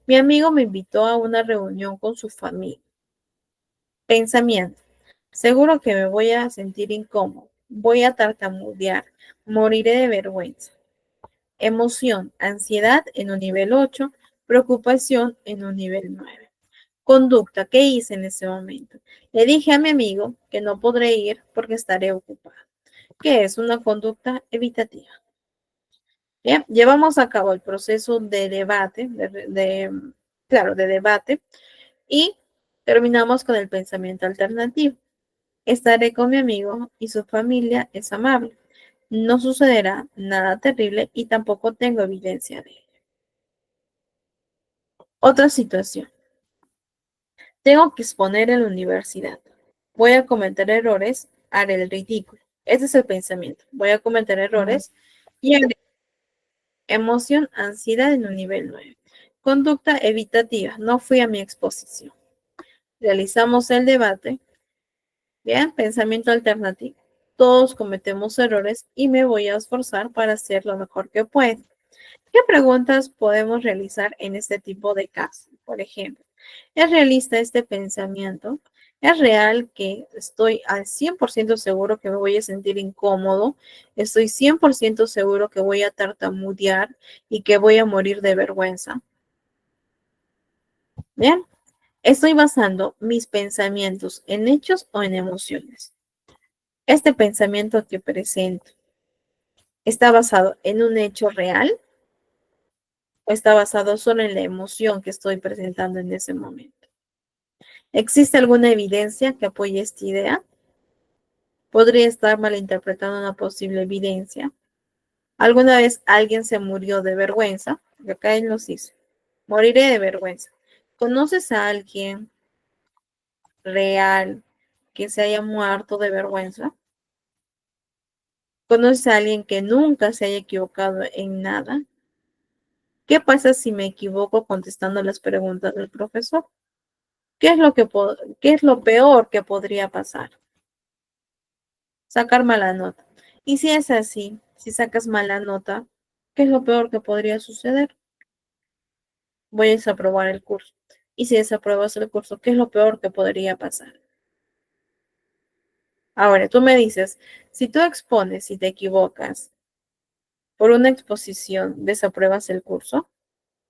mi amigo me invitó a una reunión con su familia. Pensamiento. Seguro que me voy a sentir incómodo. Voy a tartamudear. Moriré de vergüenza. Emoción. Ansiedad en un nivel 8. Preocupación en un nivel 9. Conducta. ¿Qué hice en ese momento? Le dije a mi amigo que no podré ir porque estaré ocupado. ¿Qué es una conducta evitativa? Bien, llevamos a cabo el proceso de debate, claro, de debate, y terminamos con el pensamiento alternativo. Estaré con mi amigo y su familia es amable. No sucederá nada terrible y tampoco tengo evidencia de ello. Otra situación. Tengo que exponer en la universidad. Voy a cometer errores, haré el ridículo. Ese es el pensamiento. Voy a cometer errores y haré emoción, ansiedad en un nivel 9. Conducta evitativa. No fui a mi exposición. Realizamos el debate. Bien, pensamiento alternativo. Todos cometemos errores y me voy a esforzar para hacer lo mejor que pueda. ¿Qué preguntas podemos realizar en este tipo de casos? Por ejemplo, ¿es realista este pensamiento? ¿Es real que estoy al 100% seguro que me voy a sentir incómodo? ¿Estoy 100% seguro que voy a tartamudear y que voy a morir de vergüenza? Bien, ¿estoy basando mis pensamientos en hechos o en emociones? Este pensamiento que presento, ¿está basado en un hecho real o está basado solo en la emoción que estoy presentando en ese momento? ¿Existe alguna evidencia que apoye esta idea? ¿Podría estar malinterpretando una posible evidencia? ¿Alguna vez alguien se murió de vergüenza? Porque acá él nos dice, moriré de vergüenza. ¿Conoces a alguien real que se haya muerto de vergüenza? ¿Conoces a alguien que nunca se haya equivocado en nada? ¿Qué pasa si me equivoco contestando las preguntas del profesor? ¿Qué es lo peor que podría pasar? Sacar mala nota. Y si es así, si sacas mala nota, ¿qué es lo peor que podría suceder? Voy a desaprobar el curso. Y si desapruebas el curso, ¿qué es lo peor que podría pasar? Ahora, tú me dices, si tú expones y te equivocas por una exposición, ¿desapruebas el curso?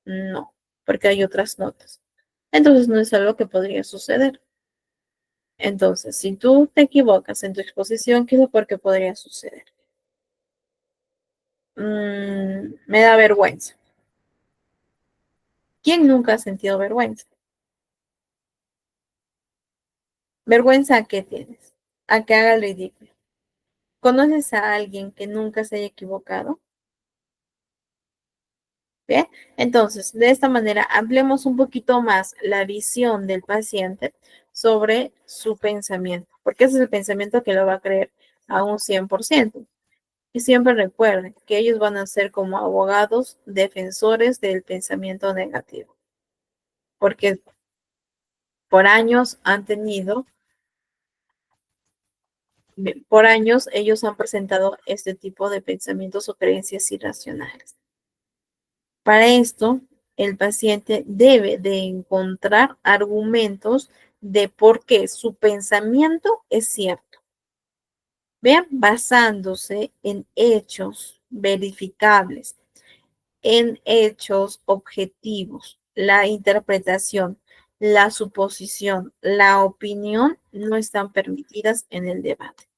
No, porque hay otras notas. Entonces no es algo que podría suceder. Entonces, si tú te equivocas en tu exposición, ¿qué es lo peor que podría suceder? Me da vergüenza. ¿Quién nunca ha sentido vergüenza? ¿Vergüenza a qué tienes? a que haga el ridículo. ¿Conoces a alguien que nunca se haya equivocado? Bien, entonces, de esta manera ampliemos un poquito más la visión del paciente sobre su pensamiento, porque ese es el pensamiento que lo va a creer a un 100%. Y siempre recuerden que ellos van a ser como abogados defensores del pensamiento negativo, porque por años han tenido, por años ellos han presentado este tipo de pensamientos o creencias irracionales. Para esto, el paciente debe de encontrar argumentos de por qué su pensamiento es cierto. Vean, basándose en hechos verificables, en hechos objetivos. La interpretación, la suposición, la opinión no están permitidas en el debate.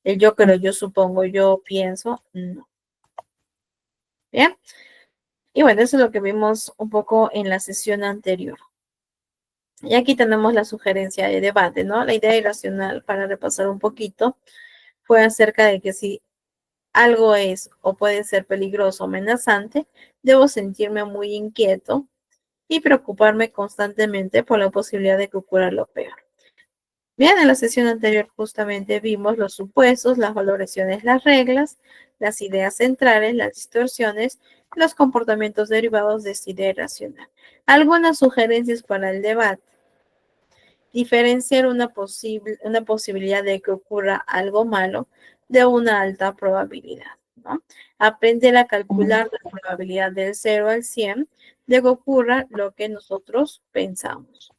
El yo creo, yo supongo, yo pienso, no. Bien. Y bueno, eso es lo que vimos un poco en la sesión anterior. Y aquí tenemos la sugerencia de debate, ¿no? La idea irracional, para repasar un poquito, fue acerca de que si algo es o puede ser peligroso o amenazante, debo sentirme muy inquieto y preocuparme constantemente por la posibilidad de que ocurra lo peor. Bien, en la sesión anterior justamente vimos los supuestos, las valoraciones, las reglas, las ideas centrales, las distorsiones, los comportamientos derivados de esta idea irracional. Algunas sugerencias para el debate. Diferenciar una posibilidad de que ocurra algo malo de una alta probabilidad, ¿no? Aprender a calcular la probabilidad del 0 al 100 de que ocurra lo que nosotros pensamos.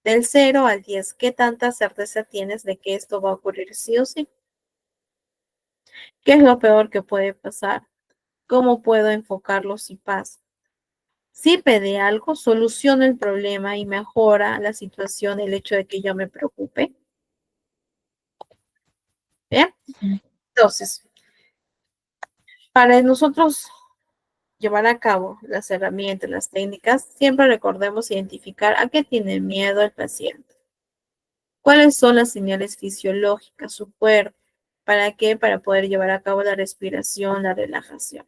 Del 0 al 10, ¿qué tanta certeza tienes de que esto va a ocurrir sí o sí? ¿Qué es lo peor que puede pasar? ¿Cómo puedo enfocarlo si pasa? ¿Sirve de algo? ¿Soluciona el problema y mejora la situación el hecho de que yo me preocupe? ¿Bien? Entonces, para nosotros llevar a cabo las herramientas, las técnicas, siempre recordemos identificar a qué tiene miedo el paciente. ¿Cuáles son las señales fisiológicas, su cuerpo? ¿Para qué? Para poder llevar a cabo la respiración, la relajación.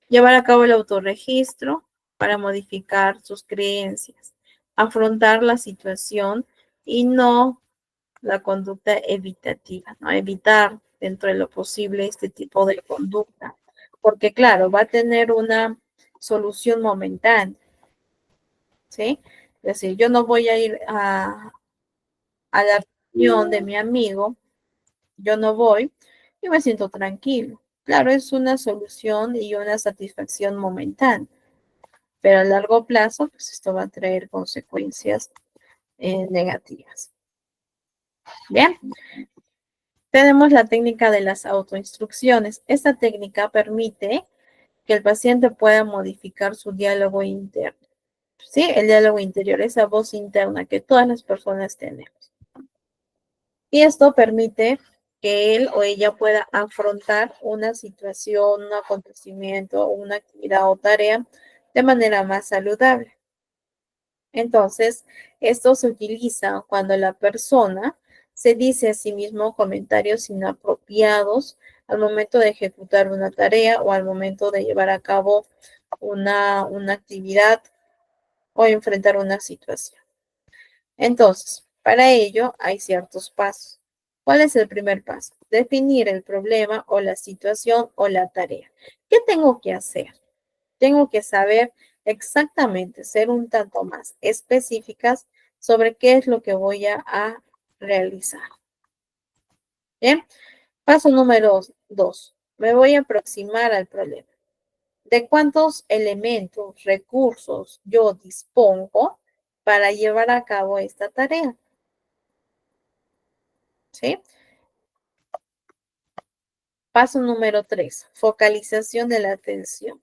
Llevar a cabo el autorregistro para modificar sus creencias. Afrontar la situación y no la conducta evitativa, ¿no? Evitar dentro de lo posible este tipo de conducta. Porque claro, va a tener una solución momentánea, ¿sí? Es decir, yo no voy a ir a la reunión de mi amigo, yo no voy y me siento tranquilo. Claro, es una solución y una satisfacción momentánea, pero a largo plazo, pues esto va a traer consecuencias negativas. Bien, tenemos la técnica de las autoinstrucciones. Esta técnica permite que el paciente pueda modificar su diálogo interno. ¿Sí? El diálogo interior, esa voz interna que todas las personas tenemos. Y esto permite que él o ella pueda afrontar una situación, un acontecimiento, una actividad o tarea de manera más saludable. Entonces, esto se utiliza cuando la persona se dice a sí mismo comentarios inapropiados al momento de ejecutar una tarea o al momento de llevar a cabo una actividad o enfrentar una situación. Entonces, para ello hay ciertos pasos. ¿Cuál es el primer paso? Definir el problema o la situación o la tarea. ¿Qué tengo que hacer? Tengo que saber exactamente, ser un tanto más específicas sobre qué es lo que voy a realizar. Bien, paso número 2. Me voy a aproximar al problema. ¿De cuántos elementos, recursos yo dispongo para llevar a cabo esta tarea? ¿Sí? Paso número 3. Focalización de la atención.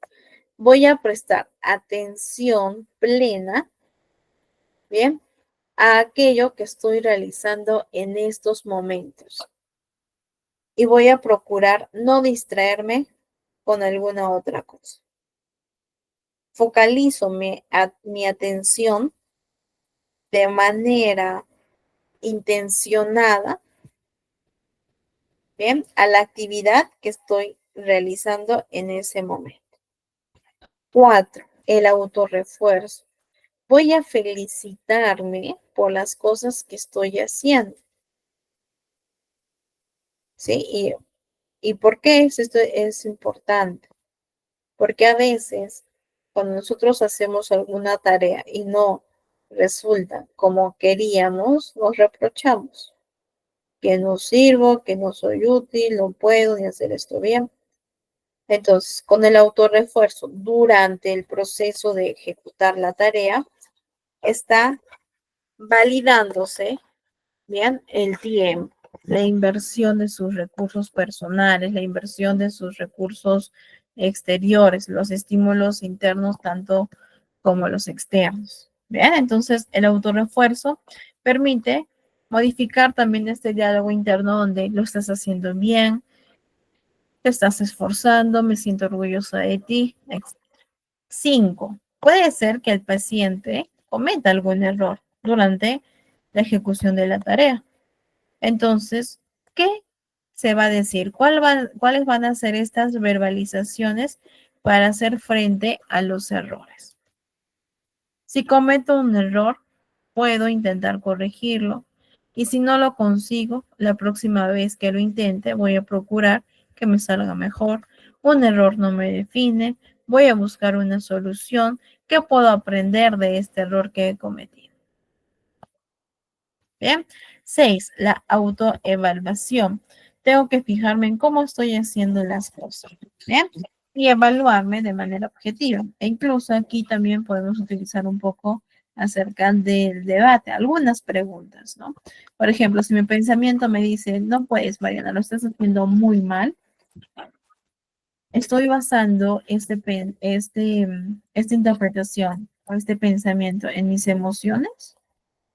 Voy a prestar atención plena, ¿bien? A aquello que estoy realizando en estos momentos. Y voy a procurar no distraerme con alguna otra cosa. Focalizo mi atención de manera intencionada Bien, a la actividad que estoy realizando en ese momento. 4. El autorrefuerzo. Voy a felicitarme por las cosas que estoy haciendo. ¿Sí? ¿Y por qué esto es importante? Porque a veces, cuando nosotros hacemos alguna tarea y no resulta como queríamos, nos reprochamos. Que no sirvo, que no soy útil, no puedo ni hacer esto bien. Entonces, con el autorrefuerzo durante el proceso de ejecutar la tarea, está validándose, bien, el tiempo, la inversión de sus recursos personales, la inversión de sus recursos exteriores, los estímulos internos tanto como los externos. Bien, entonces el autorrefuerzo permite modificar también este diálogo interno donde lo estás haciendo bien, te estás esforzando, me siento orgullosa de ti, etc. 5. Puede ser que el paciente cometa algún error durante la ejecución de la tarea. Entonces, ¿qué se va a decir? ¿Cuáles van a ser estas verbalizaciones para hacer frente a los errores? Si cometo un error, puedo intentar corregirlo. Y si no lo consigo, la próxima vez que lo intente, voy a procurar que me salga mejor. Un error no me define. Voy a buscar una solución. ¿Qué puedo aprender de este error que he cometido? Bien. 6. La autoevaluación. Tengo que fijarme en cómo estoy haciendo las cosas. Bien. Y evaluarme de manera objetiva. E incluso aquí también podemos utilizar un poco acerca del debate, algunas preguntas, ¿no? Por ejemplo, si mi pensamiento me dice, no puedes, Mariana, lo estás haciendo muy mal, estoy basando esta interpretación o este pensamiento en mis emociones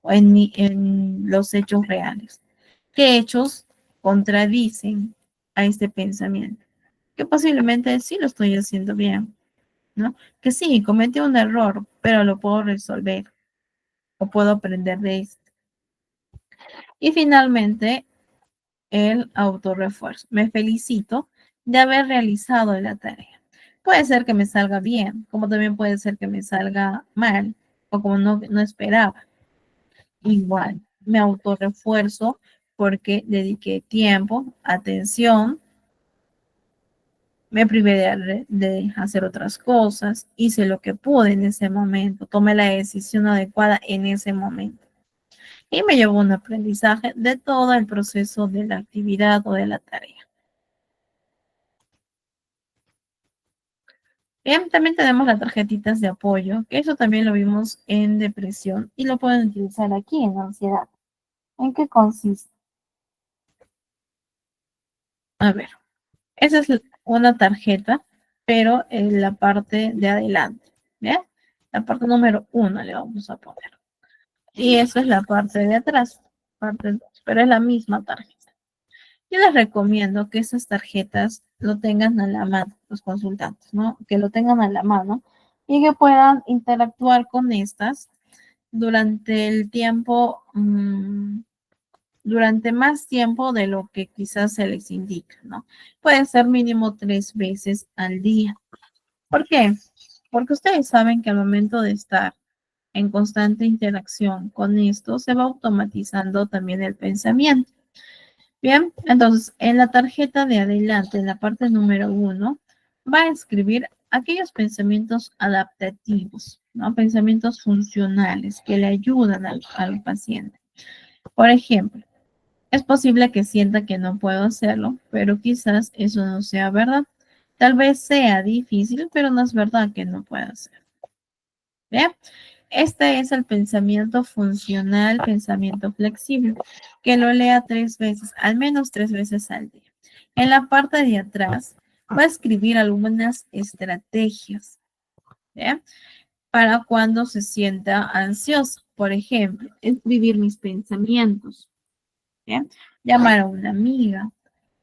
o en los hechos reales. ¿Qué hechos contradicen a este pensamiento? Que posiblemente sí lo estoy haciendo bien, ¿no? Que sí, cometí un error, pero lo puedo resolver o puedo aprender de esto. Y finalmente, el autorrefuerzo. Me felicito de haber realizado la tarea. Puede ser que me salga bien, como también puede ser que me salga mal o como no esperaba. Igual, me autorrefuerzo porque dediqué tiempo, atención, me privé de hacer otras cosas, hice lo que pude en ese momento, tomé la decisión adecuada en ese momento. Y me llevó un aprendizaje de todo el proceso de la actividad o de la tarea. Bien, también tenemos las tarjetitas de apoyo, que eso también lo vimos en depresión y lo pueden utilizar aquí en ansiedad. ¿En qué consiste? A ver, esa es una tarjeta, pero en la parte de adelante. ¿Bien? La parte número 1 le vamos a poner. Y esa es la parte de atrás, parte 2, pero es la misma tarjeta. Yo les recomiendo que esas tarjetas lo tengan a la mano, los consultantes, ¿no? Que lo tengan a la mano y que puedan interactuar con estas durante el tiempo, durante más tiempo de lo que quizás se les indica, ¿no? Puede ser mínimo 3 veces al día. ¿Por qué? Porque ustedes saben que al momento de estar en constante interacción con esto, se va automatizando también el pensamiento. Bien, entonces en la tarjeta de adelante, en la parte número 1, va a escribir aquellos pensamientos adaptativos, ¿no? Pensamientos funcionales que le ayudan al paciente. Por ejemplo, es posible que sienta que no puedo hacerlo, pero quizás eso no sea verdad. Tal vez sea difícil, pero no es verdad que no pueda hacerlo. ¿Bien? Este es el pensamiento funcional, pensamiento flexible, que lo lea 3 veces, al menos 3 veces al día. En la parte de atrás va a escribir algunas estrategias, ¿bien? Para cuando se sienta ansioso. Por ejemplo, escribir mis pensamientos, ¿bien? Llamar a una amiga,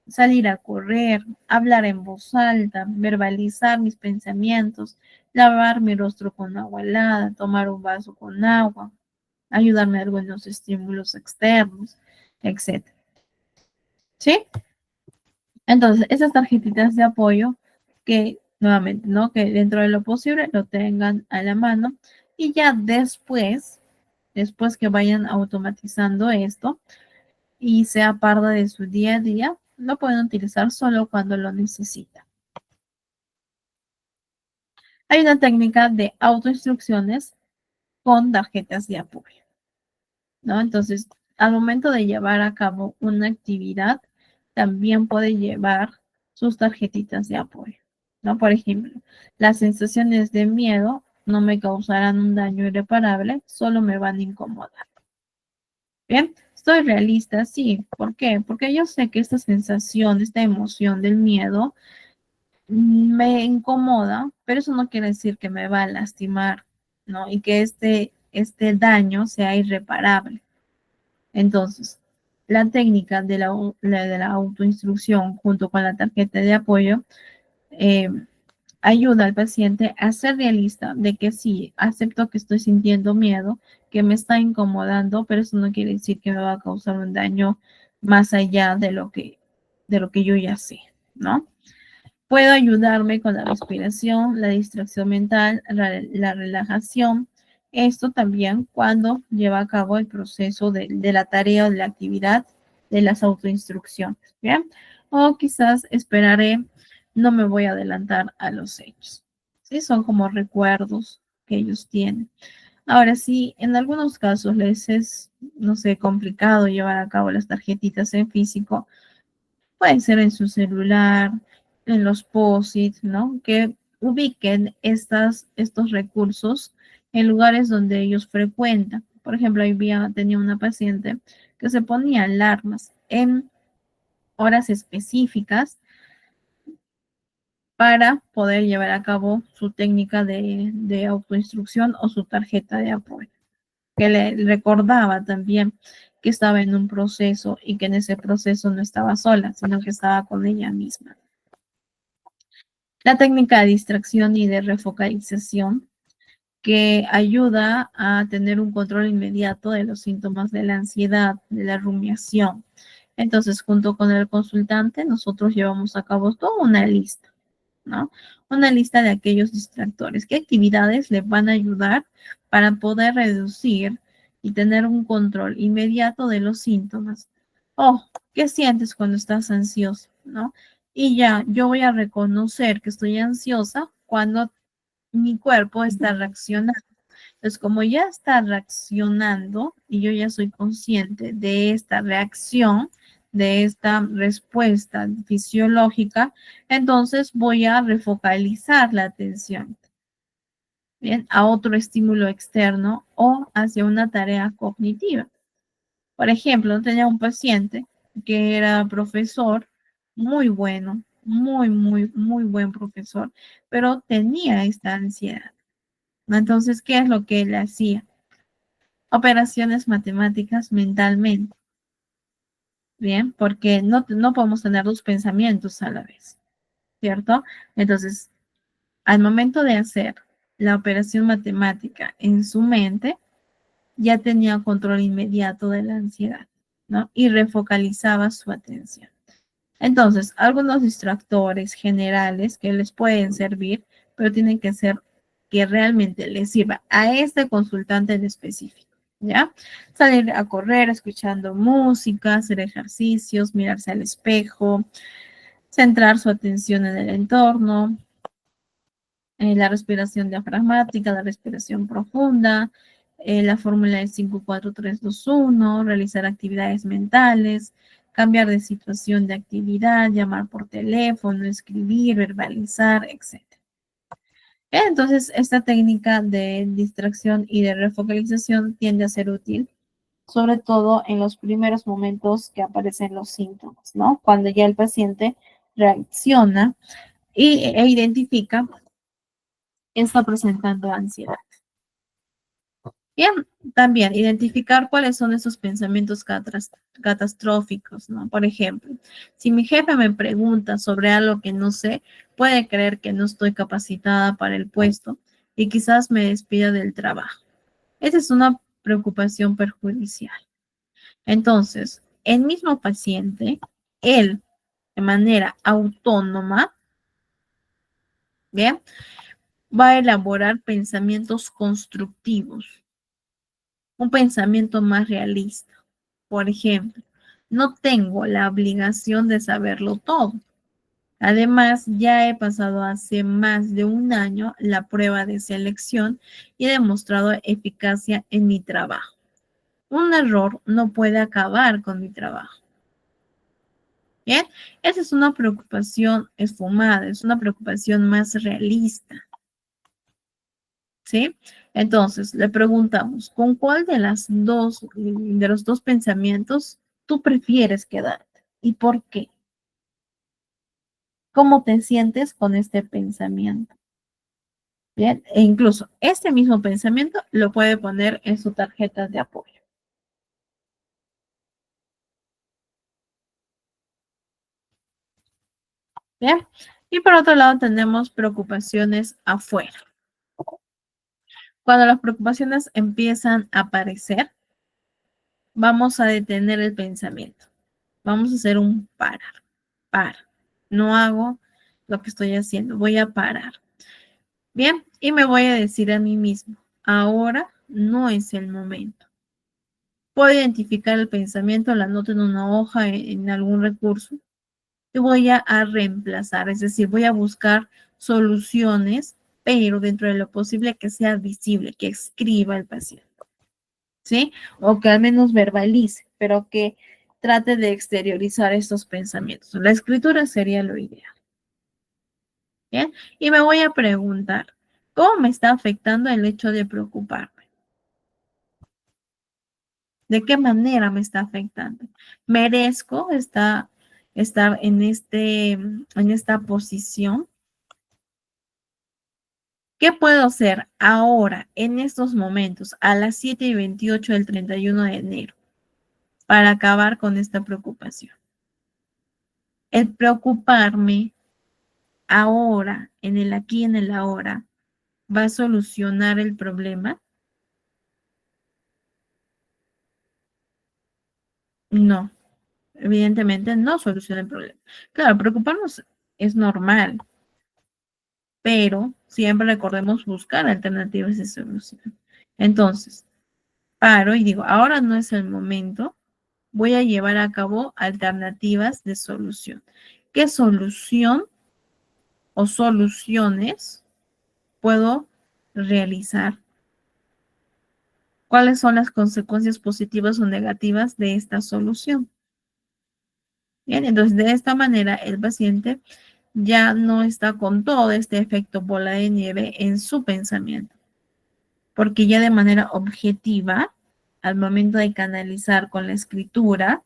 salir a correr, hablar en voz alta, verbalizar mis pensamientos, lavar mi rostro con agua helada, tomar un vaso con agua, ayudarme a algunos estímulos externos, etc. ¿Sí? Entonces, esas tarjetitas de apoyo que nuevamente, ¿no? Que dentro de lo posible lo tengan a la mano y ya después que vayan automatizando esto y sea parte de su día a día, lo pueden utilizar solo cuando lo necesitan. Hay una técnica de autoinstrucciones con tarjetas de apoyo, ¿no? Entonces, al momento de llevar a cabo una actividad, también puede llevar sus tarjetitas de apoyo, ¿no? Por ejemplo, las sensaciones de miedo no me causarán un daño irreparable, solo me van a incomodar. Bien, estoy realista, sí. ¿Por qué? Porque yo sé que esta sensación, esta emoción del miedo me incomoda, pero eso no quiere decir que me va a lastimar, ¿no? Y que este daño sea irreparable. Entonces, la técnica de la autoinstrucción junto con la tarjeta de apoyo eh, ayuda al paciente a ser realista de que sí, acepto que estoy sintiendo miedo, que me está incomodando, pero eso no quiere decir que me va a causar un daño más allá de lo que yo ya sé, ¿no? Puedo ayudarme con la respiración, la distracción mental, la relajación. Esto también cuando lleva a cabo el proceso de la tarea o de la actividad de las autoinstrucciones. ¿Bien? O quizás esperaré, no me voy a adelantar a los hechos. ¿Sí? Son como recuerdos que ellos tienen. Ahora sí, en algunos casos les es, no sé, complicado llevar a cabo las tarjetitas en físico. Puede ser en su celular, en los POSIT, ¿no? Que ubiquen estos recursos en lugares donde ellos frecuentan. Por ejemplo, tenía una paciente que se ponía alarmas en horas específicas para poder llevar a cabo su técnica de autoinstrucción o su tarjeta de apoyo, que le recordaba también que estaba en un proceso y que en ese proceso no estaba sola, sino que estaba con ella misma. La técnica de distracción y de refocalización que ayuda a tener un control inmediato de los síntomas de la ansiedad, de la rumiación. Entonces, junto con el consultante, nosotros llevamos a cabo toda una lista, ¿no? Una lista de aquellos distractores. ¿Qué actividades le van a ayudar para poder reducir y tener un control inmediato de los síntomas? Oh, ¿qué sientes cuando estás ansioso, no? Y ya, yo voy a reconocer que estoy ansiosa cuando mi cuerpo está reaccionando. Entonces, como ya está reaccionando y yo ya soy consciente de esta reacción, de esta respuesta fisiológica, entonces voy a refocalizar la atención, ¿bien? A otro estímulo externo o hacia una tarea cognitiva. Por ejemplo, tenía un paciente que era profesor muy bueno, muy buen profesor, pero tenía esta ansiedad. Entonces, ¿qué es lo que él hacía? Operaciones matemáticas mentalmente, ¿bien? Porque no podemos tener dos pensamientos a la vez, ¿cierto? Entonces, al momento de hacer la operación matemática en su mente, ya tenía control inmediato de la ansiedad, ¿no? Y refocalizaba su atención. Entonces, algunos distractores generales que les pueden servir, pero tienen que ser que realmente les sirva a este consultante en específico, ¿ya? Salir a correr escuchando música, hacer ejercicios, mirarse al espejo, centrar su atención en el entorno, la respiración diafragmática, la respiración profunda, la fórmula de 5-4-3-2-1, realizar actividades mentales, cambiar de situación de actividad, llamar por teléfono, escribir, verbalizar, etc. Entonces, esta técnica de distracción y de refocalización tiende a ser útil, sobre todo en los primeros momentos que aparecen los síntomas, ¿no? Cuando ya el paciente reacciona e identifica está presentando ansiedad. Bien, también identificar cuáles son esos pensamientos catastróficos, ¿no? Por ejemplo, si mi jefe me pregunta sobre algo que no sé, puede creer que no estoy capacitada para el puesto y quizás me despida del trabajo. Esa es una preocupación perjudicial. Entonces, el mismo paciente, él de manera autónoma, ¿bien? Va a elaborar pensamientos constructivos, un pensamiento más realista. Por ejemplo, no tengo la obligación de saberlo todo. Además, ya he pasado hace más de un año la prueba de selección y he demostrado eficacia en mi trabajo. Un error no puede acabar con mi trabajo. Bien, esa es una preocupación esfumada, es una preocupación más realista. ¿Sí? Entonces, le preguntamos, ¿con cuál de los dos pensamientos tú prefieres quedarte? ¿Y por qué? ¿Cómo te sientes con este pensamiento? Bien, e incluso este mismo pensamiento lo puede poner en su tarjeta de apoyo. Bien, y por otro lado tenemos preocupaciones afuera. Cuando las preocupaciones empiezan a aparecer, vamos a detener el pensamiento. Vamos a hacer un parar. No hago lo que estoy haciendo, voy a parar. Bien, y me voy a decir a mí mismo, ahora no es el momento. Puedo identificar el pensamiento, la anoto en una hoja, en algún recurso, y voy a reemplazar, es decir, voy a buscar soluciones, pero dentro de lo posible que sea visible, que escriba el paciente, ¿sí? O que al menos verbalice, pero que trate de exteriorizar estos pensamientos. La escritura sería lo ideal. Bien, y me voy a preguntar, ¿cómo me está afectando el hecho de preocuparme? ¿De qué manera me está afectando? ¿Merezco estar en esta posición? ¿Qué puedo hacer ahora, en estos momentos, a las 7:28 del 31 de enero, para acabar con esta preocupación? El preocuparme ahora, en el aquí, en el ahora, ¿va a solucionar el problema? No, evidentemente no soluciona el problema. Claro, preocuparnos es normal, pero siempre recordemos buscar alternativas de solución. Entonces, paro y digo, ahora no es el momento, voy a llevar a cabo alternativas de solución. ¿Qué solución o soluciones puedo realizar? ¿Cuáles son las consecuencias positivas o negativas de esta solución? Bien, entonces de esta manera el paciente ya no está con todo este efecto bola de nieve en su pensamiento, porque ya de manera objetiva, al momento de canalizar con la escritura,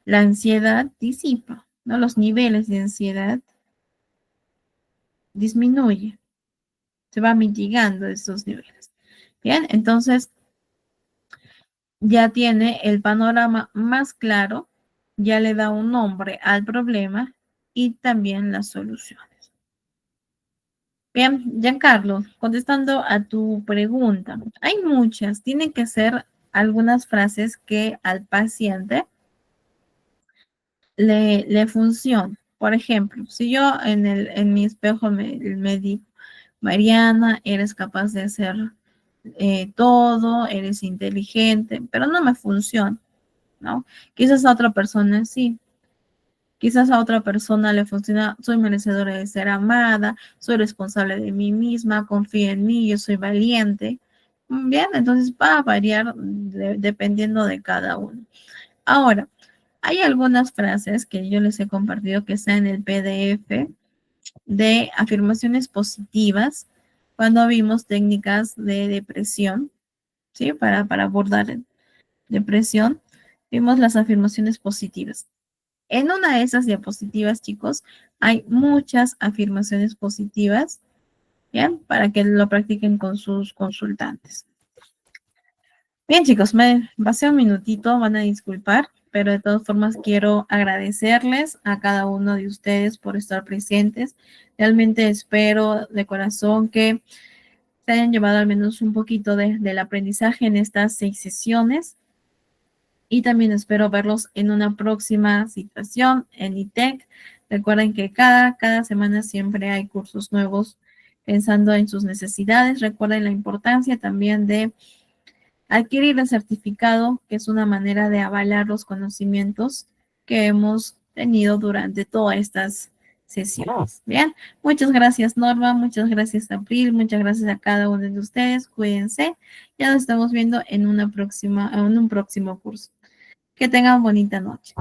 la ansiedad disipa, ¿no? Los niveles de ansiedad disminuyen, se va mitigando estos niveles. Bien, entonces ya tiene el panorama más claro, ya le da un nombre al problema y también las soluciones. Bien, Giancarlo, contestando a tu pregunta, hay muchas, tienen que ser algunas frases que al paciente le funcionen. Por ejemplo, si yo en mi espejo me digo, Mariana, eres capaz de hacer todo, eres inteligente, pero no me funciona, ¿no? Quizás a otra persona sí. Quizás a otra persona le funciona, soy merecedora de ser amada, soy responsable de mí misma, confía en mí, yo soy valiente. Bien, entonces va a variar dependiendo de cada uno. Ahora, hay algunas frases que yo les he compartido que están en el PDF de afirmaciones positivas cuando vimos técnicas de depresión, ¿sí? Para abordar depresión, vimos las afirmaciones positivas. En una de esas diapositivas, chicos, hay muchas afirmaciones positivas, ¿bien? Para que lo practiquen con sus consultantes. Bien, chicos, me pasé un minutito, van a disculpar, pero de todas formas quiero agradecerles a cada uno de ustedes por estar presentes. Realmente espero de corazón que se hayan llevado al menos un poquito del aprendizaje en estas 6 sesiones. y también espero verlos en una próxima situación en ITEC. Recuerden que cada semana siempre hay cursos nuevos pensando en sus necesidades. Recuerden la importancia también de adquirir el certificado, que es una manera de avalar los conocimientos que hemos tenido durante todas estas sesiones. Bien, muchas gracias Norma, muchas gracias April, muchas gracias a cada uno de ustedes. Cuídense. Ya nos estamos viendo en un próximo curso. Que tengan bonita noche.